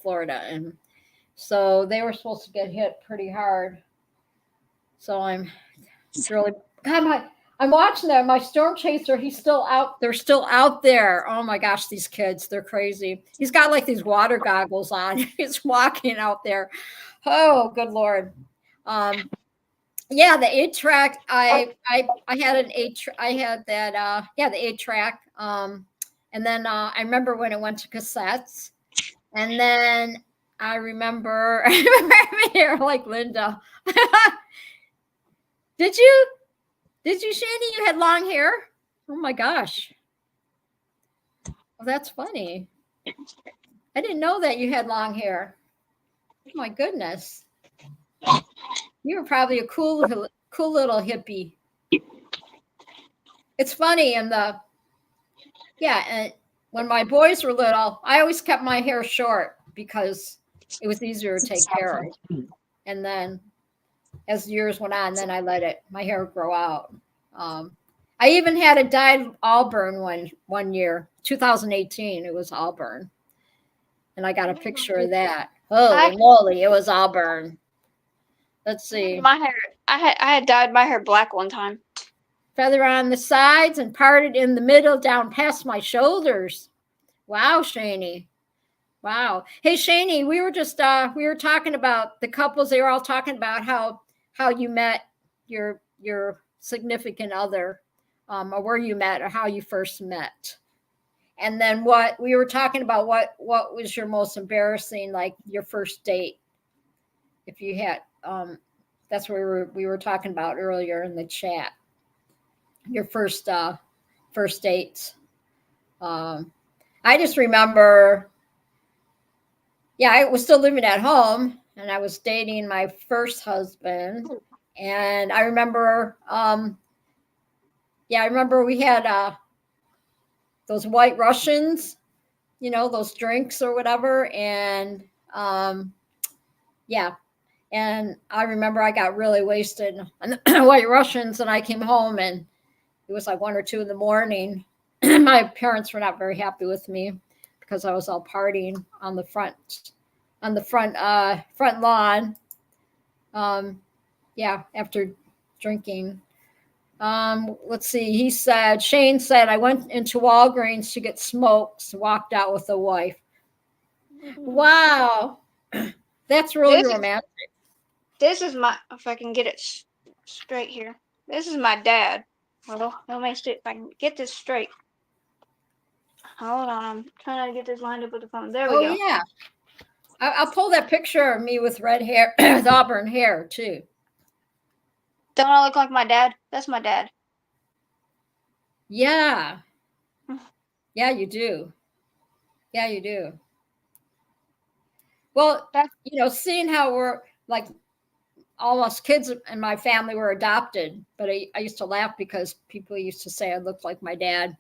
Florida, and so they were supposed to get hit pretty hard. So I'm really. I'm watching that. My storm chaser, he's still out. They're still out there. Oh my gosh, these kids, they're crazy. He's got like these water goggles on. He's walking out there. Oh, good Lord. Yeah, the 8-track. I had an 8. I had that. The 8-track. And then I remember when it went to cassettes. And then I remember here like Linda. Did you, Shani? You had long hair? Oh my gosh. Well, that's funny. I didn't know that you had long hair. Oh my goodness. You were probably a cool little hippie. It's funny, and when when my boys were little, I always kept my hair short because it was easier to take care of. And then as the years went on, then I let my hair grow out. I even had it dyed auburn one year, 2018. It was auburn, and I got a picture of that. Holy moly, it was auburn. Let's see. My hair, I had dyed my hair black one time. Feather on the sides and parted in the middle down past my shoulders. Wow, Shani. Wow. Hey, Shani, we were talking about the couples. They were all talking about how you met your significant other, or where you met, or how you first met. And then what we were talking about, what was your most embarrassing, like your first date? If you had, that's what we were talking about earlier in the chat. Your first dates. I just remember, I was still living at home, and I was dating my first husband. And I remember, I remember we had those White Russians, those drinks or whatever. And and I remember I got really wasted on the White Russians, and I came home, and it was like 1 or 2 in the morning. My parents were not very happy with me because I was all partying on the front lawn. After drinking. Let's see. Shane said, I went into Walgreens to get smokes, walked out with a wife. Wow. That's really romantic. This is my, if I can get it straight here. This is my dad. Well, let me see if I can get this straight. Hold on, I'm trying to get this lined up with the phone. There we go. Oh, yeah. I'll pull that picture of me with red hair, with auburn hair, too. Don't I look like my dad? That's my dad. Yeah. Yeah, you do. Yeah, you do. Well, seeing how we're like, all us kids in my family were adopted, but I used to laugh because people used to say I looked like my dad.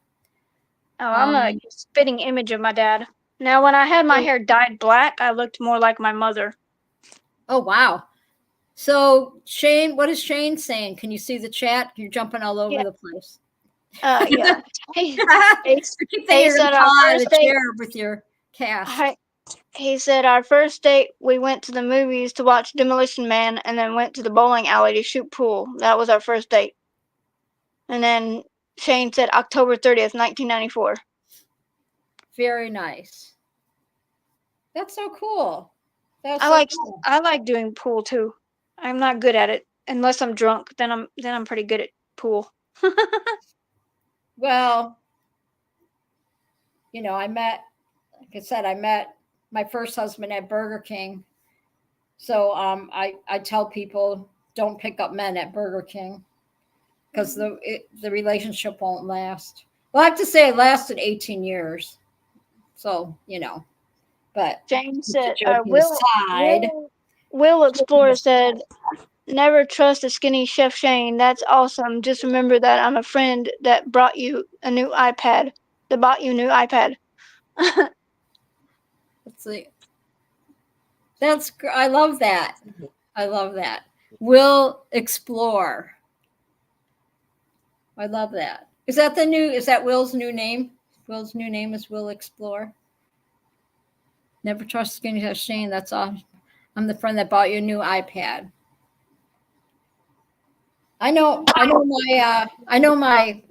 Oh, I'm a spitting image of my dad. Now, when I had my hair dyed black, I looked more like my mother. Oh, wow. So, Shane, what is Shane saying? Can you see the chat? You're jumping all over the place. Yeah. He said our first date with your cast. He said our first date, we went to the movies to watch Demolition Man, and then went to the bowling alley to shoot pool. That was our first date. And then Shane said October 30th, 1994. Very nice. That's so cool. I like doing pool too. I'm not good at it unless I'm drunk. Then I'm pretty good at pool. Well, I met my first husband at Burger King. So I tell people, don't pick up men at Burger King because the relationship won't last. Well, I have to say it lasted 18 years. So, but James said, Will Explorer said, never trust a skinny Chef Shane. That's awesome. Just remember that I'm a friend that brought you a new iPad. Let's see. I love that. Will Explore. I love that. Is that Will's new name? Will's new name is Will Explore. Never trust skinny Chef Shane. That's all. I'm the friend that bought you a new iPad. I know my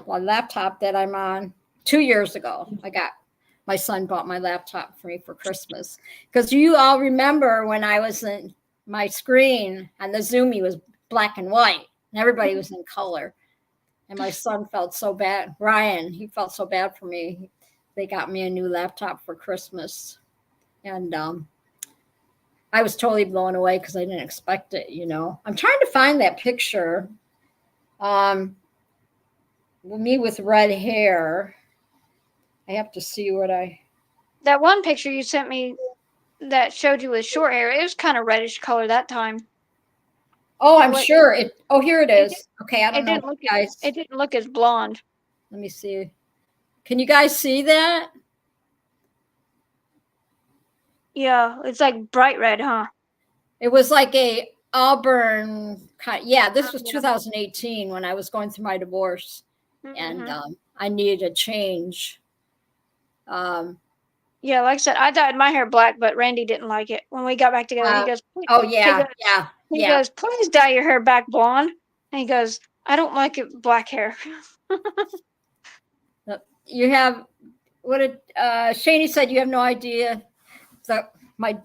laptop that I'm on 2 years ago. My son bought my laptop for me for Christmas. Because you all remember when I was in my screen on the Zoom, was black and white, and everybody was in color. And my son felt so bad. Ryan, he felt so bad for me. They got me a new laptop for Christmas. And I was totally blown away because I didn't expect it, I'm trying to find that picture. Me with red hair. I have to see that one picture you sent me that showed you with short hair. It was kind of reddish color that time. Oh, I'm sure it. Oh, here it is. Okay, I don't know, guys. It didn't look as blonde. Let me see. Can you guys see that? Yeah, it's like bright red, huh? It was like a auburn kind. Yeah, this was Yeah. 2018 when I was going through my divorce, and I needed a change. Yeah, like I said, I dyed my hair black, but Randy didn't like it. When we got back together, he goes, "Oh yeah, yeah, he goes, please dye your hair back blonde. And he goes, I don't like it black hair. You have what did Shani said? You have no idea. So my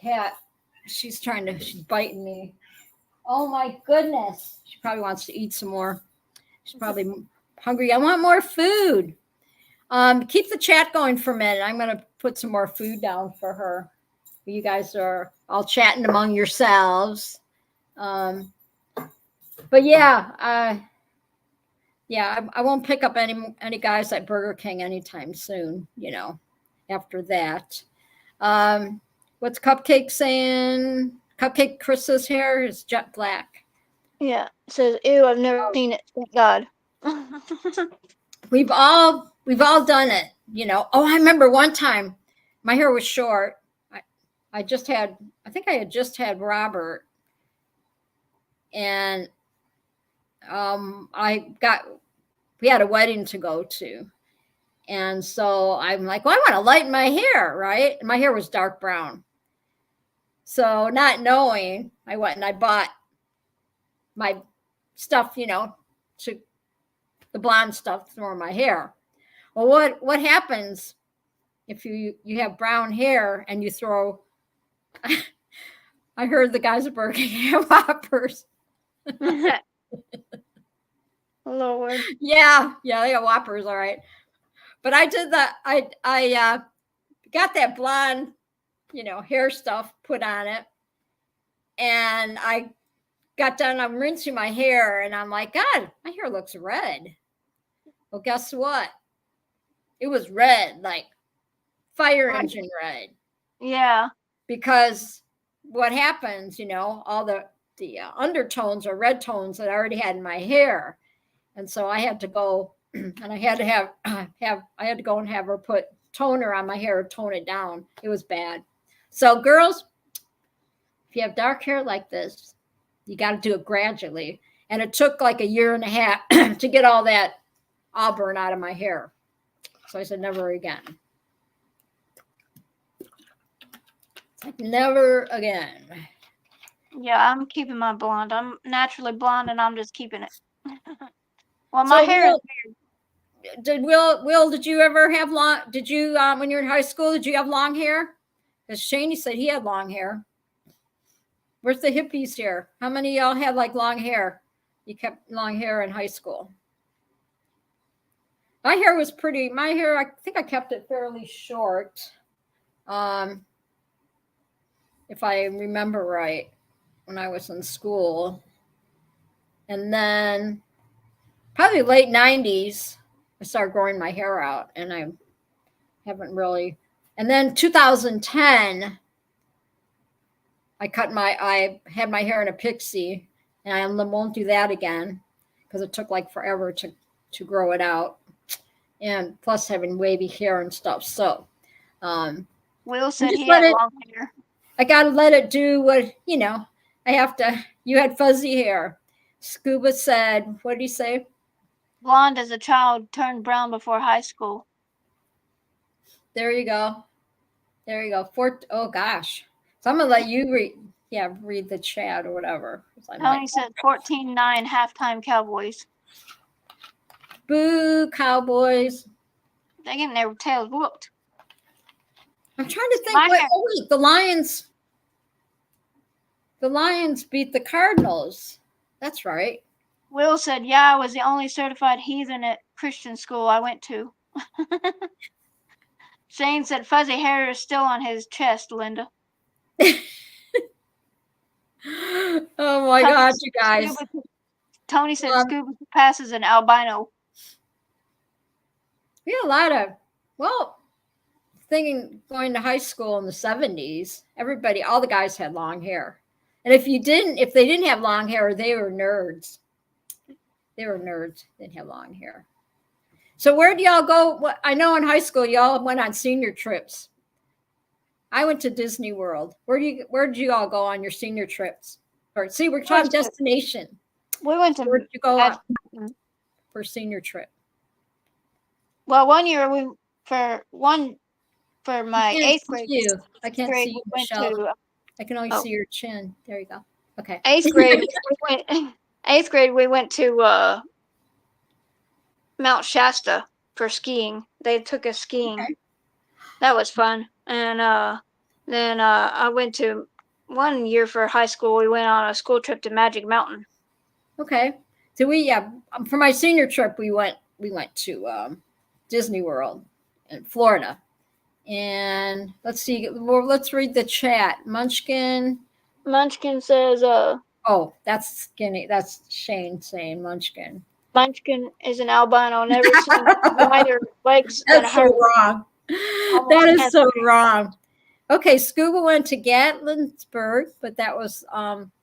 cat, she's biting me. Oh my goodness. She probably wants to eat some more. She's probably hungry. I want more food. Keep the chat going for a minute. I'm going to put some more food down for her. You guys are all chatting among yourselves. But yeah, I won't pick up any guys at Burger King anytime soon, after that. What's Cupcake saying? Cupcake Chris's hair is jet black. Yeah, it says, ew, I've never seen it. Thank God. We've all done it, Oh, I remember one time my hair was short. I think I had just had Robert, and we had a wedding to go to. And so I'm like, well, I want to lighten my hair, right? And my hair was dark brown. So not knowing, I went and I bought my stuff, to the blonde stuff for my hair. Well, what happens if you have brown hair and you throw, I heard the guys at Burger King have Whoppers. Lord. Yeah, they got Whoppers, all right. But I did that. I got that blonde, hair stuff put on it, and I got done. I'm rinsing my hair, and I'm like, God, my hair looks red. Well, guess what? It was red, like fire engine red. Yeah. Because what happens, all the undertones or red tones that I already had in my hair, and so I had to go and I had to go and have her put toner on my hair to tone it down. It was bad. So girls, if you have dark hair like this, you got to do it gradually. And it took like a year and a half to get all that auburn out of my hair. So I said, never again. Like, never again. Yeah, I'm keeping my blonde. I'm naturally blonde, and I'm just keeping it. Well, my hair is weird. Did you ever have long? Did you when you were in high school? Did you have long hair? Because Shani said he had long hair. Where's the hippies here? How many of y'all had like long hair? You kept long hair in high school. My hair was pretty. My hair, I think I kept it fairly short. If I remember right, when I was in school, and then probably late 90s. I started growing my hair out, and I haven't really. And then 2010, I had my hair in a pixie, and I won't do that again because it took like forever to grow it out, and plus having wavy hair and stuff. So, Will said he had long hair. I gotta let it do what I have to. You had fuzzy hair. Scuba said, what did he say? Blonde as a child, turned brown before high school. There you go. Oh gosh. So I'm gonna let you read the chat or whatever. Tony said 14-9 halftime Cowboys. Boo, Cowboys. They're getting their tails whooped. I'm trying to think. Wait, the Lions. The Lions beat the Cardinals. That's right. Will said, yeah, I was the only certified heathen at Christian school I went to. Shane said, fuzzy hair is still on his chest, Linda. Oh my God, you guys. Tony said Scuba passes an albino. We had a lot of, going to high school in the 70s, all the guys had long hair. And if they didn't have long hair, they were nerds. They were nerds. They didn't have long hair. So where do y'all go? What I know in high school y'all went on senior trips. I went to Disney World. Where did you all go on your senior trips? Or see, we're talking destination. We went to. Where did you go on for senior trip? Well, one year for my 8th grade. I can't see you, Michelle. I can only see your chin. There you go. Okay. 8th grade. 8th grade. We went to Mount Shasta for skiing. They took us skiing. Okay. That was fun. And then I went to one year for high school. We went on a school trip to Magic Mountain. Okay. So for my senior trip, we went to Disney World in Florida. And let's see. Well, let's read the chat. Munchkin says, oh, that's skinny. That's Shane saying Munchkin. Munchkin is an albino, never seen wider legs than That's so wrong. That is so wrong. Okay, Scuba went to Gatlinburg, but that was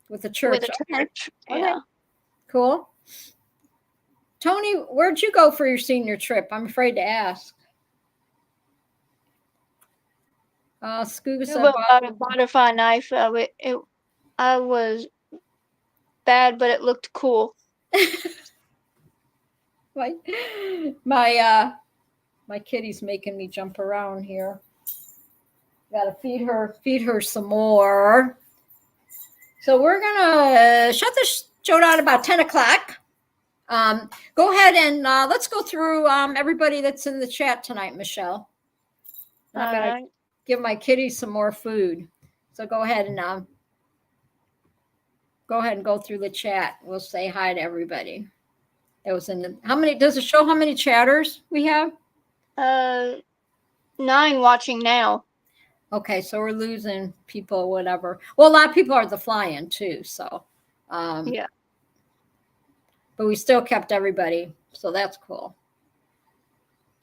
with the church. With a church. Okay. Yeah. Cool. Tony, where'd you go for your senior trip? I'm afraid to ask. Scuba said a butterfly knife. I was bad, but it looked cool. My kitty's making me jump around here. Gotta feed her some more. So we're gonna shut this show down about 10 o'clock. Go ahead and let's go through everybody that's in the chat tonight, Michelle. I'm gonna give my kitty some more food. So go ahead and go through the chat. We'll say hi to everybody. It was in how many? Does it show how many chatters we have? 9 watching now. Okay, so we're losing people, whatever. Well, a lot of people are the fly-in too, so yeah. But we still kept everybody, so that's cool.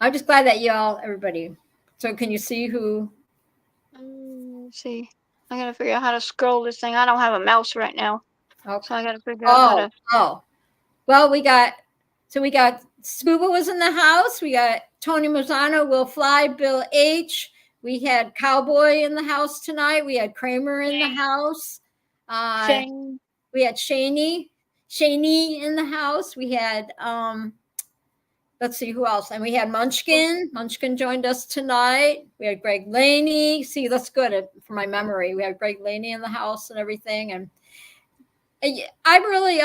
I'm just glad that everybody. So can you see who? Let's see. I gotta figure out how to scroll this thing. I don't have a mouse right now. Okay. So I gotta figure out how to. Oh. Well, we got Scuba was in the house. We got Tony Mazzano, Will Fly, Bill H. We had Cowboy in the house tonight. We had Kramer in the house. Shane. We had Shaney in the house. We had let's see who else. And we had Munchkin. Munchkin joined us tonight. We had Greg Laney. See, that's good for my memory. We had Greg Laney in the house and everything. And I really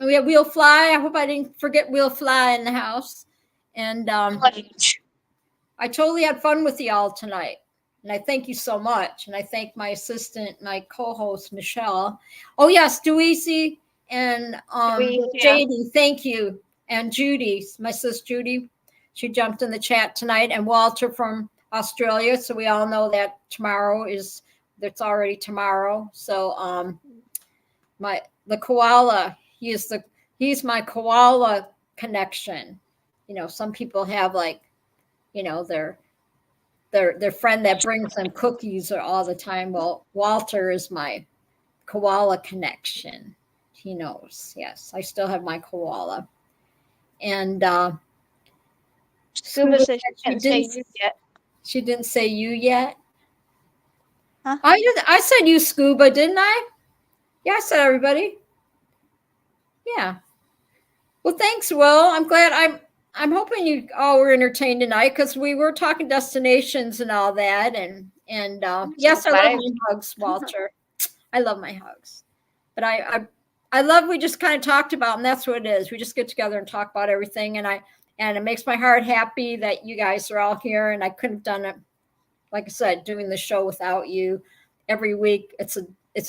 we have Wheel Fly. I hope I didn't forget Wheel Fly in the house. And I totally had fun with y'all tonight. And I thank you so much. And I thank my assistant, my co-host, Michelle. Oh yes, Duisi and JD, thank you. And Judy, my sis Judy, she jumped in the chat tonight. And Walter from Australia. So we all know that it's already tomorrow. So the koala, he's my koala connection. You know, some people have their friend that brings them cookies all the time. Well, Walter is my koala connection. He knows. Yes, I still have my koala. And Scuba said she didn't say you yet. She didn't say you yet? Huh? I said you, Scuba, didn't I? Yeah, I said everybody. Yeah. Well, thanks, Will. I'm glad. I'm hoping you all were entertained tonight because we were talking destinations and all that. And yes, I love my hugs, Walter. I love my hugs. But I love we just kind of talked about, and that's what it is. We just get together and talk about everything. And it makes my heart happy that you guys are all here. And I couldn't have done it, like I said, doing the show without you every week. It's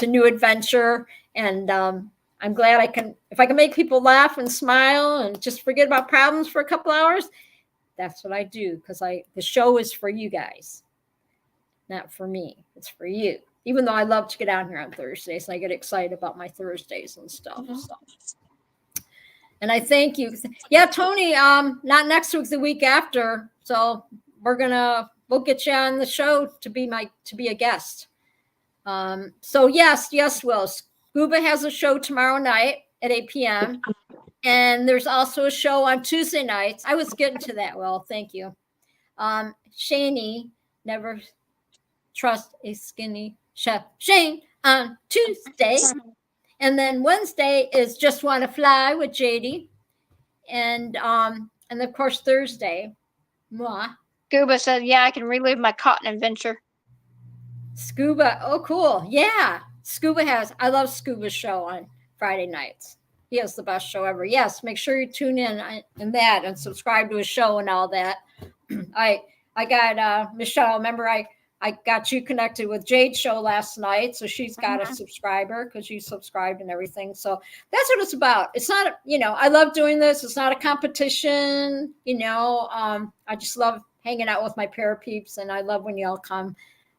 a new adventure. And I'm glad if I can make people laugh and smile and just forget about problems for a couple hours, that's what I do. Because the show is for you guys, not for me. It's for you. Even though I love to get out here on Thursdays, and I get excited about my Thursdays and stuff. Mm-hmm. So. And I thank you. Yeah, Tony, not next week, the week after. So we'll get you on the show to be a guest. So yes, Will. Scuba has a show tomorrow night at 8 p.m. And there's also a show on Tuesday nights. I was getting to that. Well, thank you. Shaney, never trust a skinny chef. Shane on Tuesday. And then Wednesday is Just Want to Fly with JD. And of course Thursday, moi. Scuba said, yeah, I can relive my cotton adventure. Scuba, oh cool. Yeah. I love Scuba's show on Friday nights. He has the best show ever. Yes, make sure you tune in that and subscribe to his show and all that. I got Michelle, remember I got you connected with Jade's show last night, so she's got a subscriber because you subscribed and everything. So that's what it's about. It's not, I love doing this. It's not a competition, I just love hanging out with my para peeps, and I love when y'all come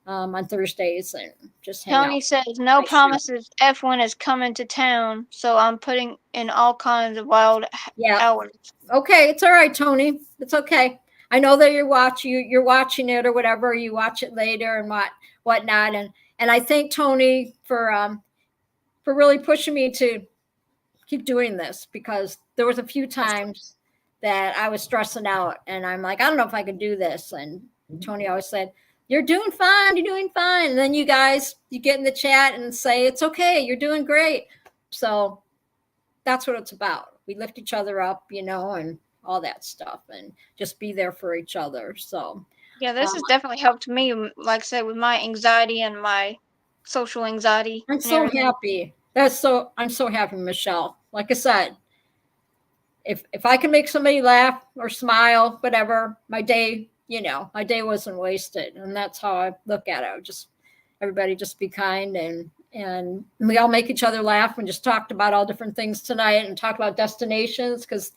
on Thursdays and just hang Tony out. says, no promises. F1 is coming to town, so I'm putting in all kinds of wild hours. Okay, it's all right, Tony. It's okay. I know that you're watching it or whatever. You watch it later and whatnot. And I thank Tony for really pushing me to keep doing this, because there was a few times that I was stressing out and I'm like, I don't know if I could do this. And Tony always said, you're doing fine. You're doing fine. And then you guys, you get in the chat and say, it's okay. You're doing great. So that's what it's about. We lift each other up, and all that stuff, and just be there for each other. So yeah, this has definitely helped me, like I said, with my anxiety and my social anxiety. I'm so happy. I'm so happy, Michelle. Like I said, if I can make somebody laugh or smile, whatever, my day wasn't wasted. And that's how I look at it. Everybody just be kind, and we all make each other laugh. We just talked about all different things tonight and talk about destinations, because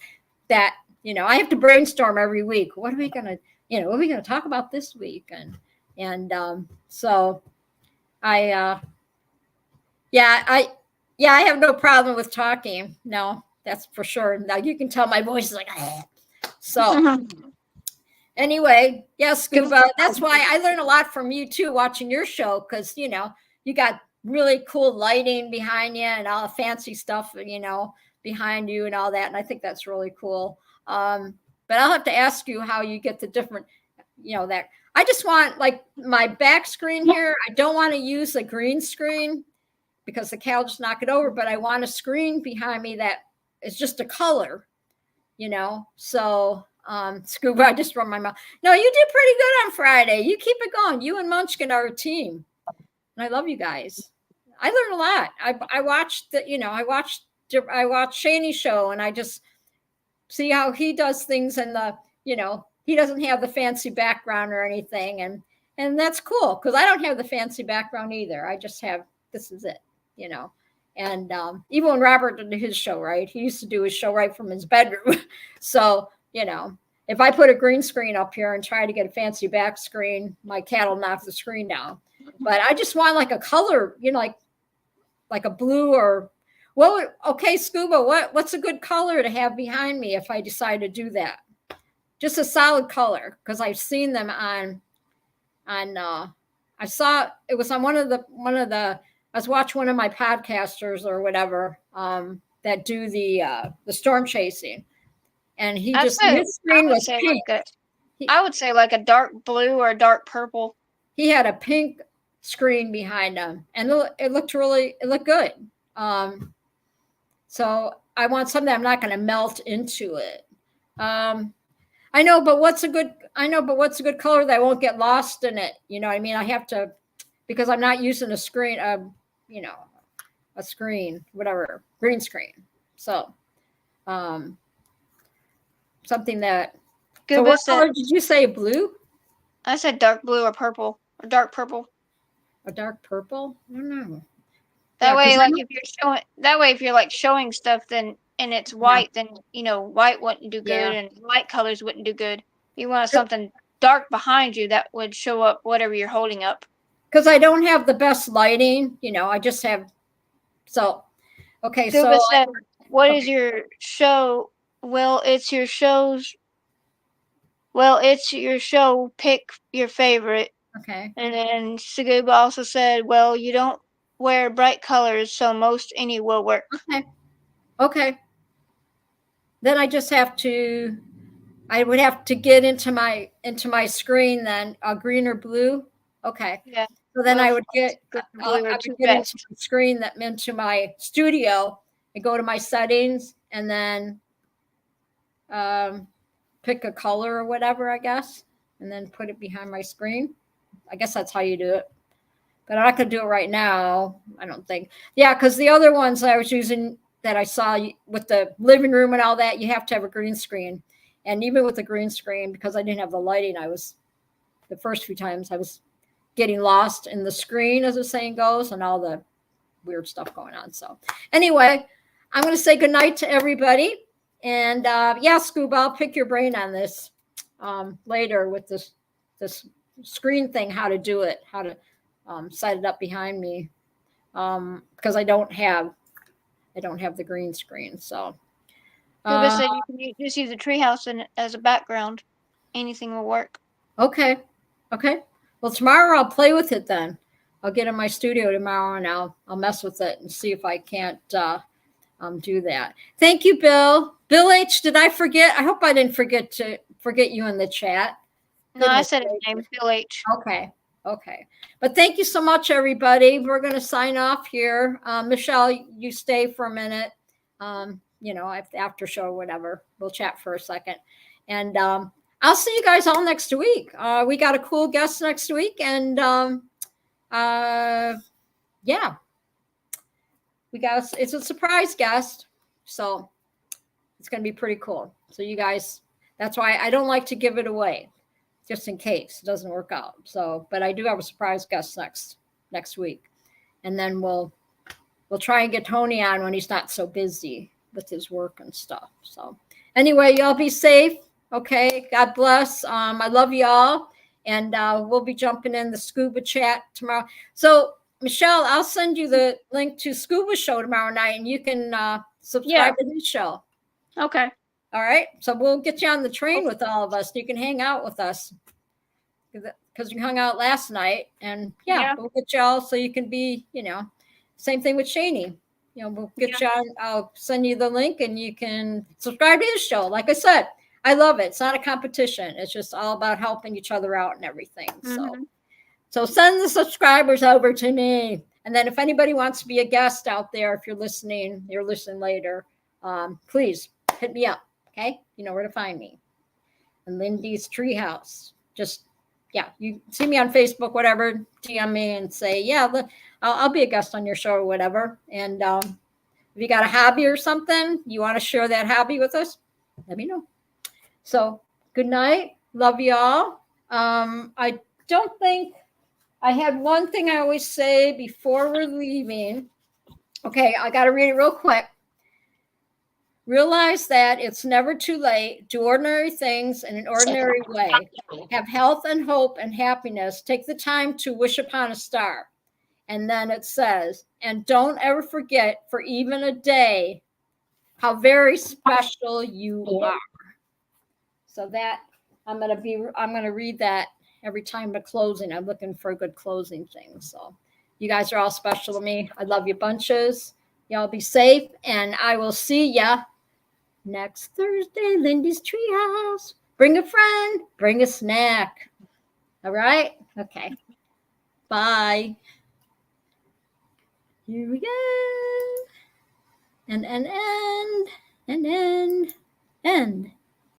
that, I have to brainstorm every week. What are we going to talk about this week? So I have no problem with talking. No, that's for sure. Now you can tell my voice is like, so anyway, Scuba, that's why I learned a lot from you too, watching your show, because, you got really cool lighting behind you and all the fancy stuff, behind you and all that. And I think that's really cool. But I'll have to ask you how you get the different, that I just want, like, my back screen here. I don't want to use a green screen because the cow just knock it over, but I want a screen behind me that is just a color, so Scuba, I just run my mouth. No, you did pretty good on Friday. You keep it going. You and Munchkin are a team. And I love you guys. I learned a lot. I watched I watched Shaney's show, and I just see how he does things, and he doesn't have the fancy background or anything. And that's cool, because I don't have the fancy background either. I just have, this is it, and even when Robert did his show, right, he used to do his show right from his bedroom. So, if I put a green screen up here and try to get a fancy back screen, my cat will knock the screen down. But I just want like a color, like a blue or okay, Scuba, what's a good color to have behind me if I decide to do that? Just a solid color, because I've seen them on I saw it was on one of the I was watching one of my podcasters or whatever that do the storm chasing, and his screen was pink. I would say like a dark blue or a dark purple. He had a pink screen behind him, and it looked good. So I want something I'm not going to melt into it. I know, but what's a good color that I won't get lost in it? You know what I mean? I have to, because I'm not using a screen, a screen, whatever, green screen. So, something that. So what color did you say? Blue? I said dark blue or purple or dark purple. A dark purple? I don't know. That way, like if you're like showing stuff, then and it's white, then white wouldn't do good, and light colors wouldn't do good. You want something dark behind you that would show up whatever you're holding up. Because I don't have the best lighting, I just have. So, okay. So, said, what is your show? Well, it's your show's. Well, it's your show. Pick your favorite. Okay. And then Scuba also said, well, you don't wear bright colors, so most any will work. Okay. then I just have to. I would have to get into my screen then, green or blue. Okay. Yeah. So then I would get Blue are I two would get into best. my screen that into my studio and go to my settings and then pick a color or whatever, I guess, and then put it behind my screen. I guess that's how you do it. But I'm not going to do it right now. I don't think. Yeah, because the other ones I was using that I saw with the living room and all that, you have to have a green screen. And even with the green screen, because I didn't have the lighting, I was the first few times I was getting lost in the screen, as the saying goes, and all the weird stuff going on. So anyway, I'm going to say goodnight to everybody. And yeah, Scuba, I'll pick your brain on this later with this screen thing, how to do it, how to set it up behind me, because I don't have the green screen. So Scuba said you can just use a treehouse as a background. Anything will work. okay. Well, tomorrow I'll play with it then. I'll get in my studio tomorrow and I'll mess with it and see if I can't do that. Thank you, Bill. Bill H. Did I forget? I hope I didn't forget you in the chat. No, I said his name, Bill H. Okay. But thank you so much, everybody. We're going to sign off here. Michelle, you stay for a minute. After show, whatever. We'll chat for a second. And I'll see you guys all next week. We got a cool guest next week. And yeah. It's a surprise guest. So it's going to be pretty cool. So you guys, that's why I don't like to give it away, just in case it doesn't work out. So, but I do have a surprise guest next week, and then we'll try and get Tony on when he's not so busy with his work and stuff. So anyway, y'all be safe. Okay, God bless. I love y'all, and we'll be jumping in the Scuba chat tomorrow. So Michelle, I'll send you the link to Scuba show tomorrow night, and you can subscribe to his show. Okay. All right. So we'll get you on the train with all of us. You can hang out with us because you hung out last night. And yeah, we'll get you all so you can be, same thing with Shaney. We'll get you on. I'll send you the link and you can subscribe to his show. Like I said, I love it. It's not a competition. It's just all about helping each other out and everything. Mm-hmm. So send the subscribers over to me. And then if anybody wants to be a guest out there, if you're listening later, please hit me up. Okay. You know where to find me. And Lindy's Treehouse. Just, you see me on Facebook, whatever, DM me and say, I'll be a guest on your show or whatever. And if you got a hobby or something, you want to share that hobby with us, let me know. So good night. Love y'all. I don't think I had one thing I always say before we're leaving. Okay, I got to read it real quick. Realize that it's never too late. Do ordinary things in an ordinary way. Have health and hope and happiness. Take the time to wish upon a star. And then it says, and don't ever forget for even a day how very special you are. So that I'm going to read that every time the closing. I'm looking for a good closing thing. So you guys are all special to me. I love you bunches. Y'all be safe, and I will see ya next Thursday, Lindy's Treehouse. Bring a friend, bring a snack. All right? Okay. Bye. Here we go. And end.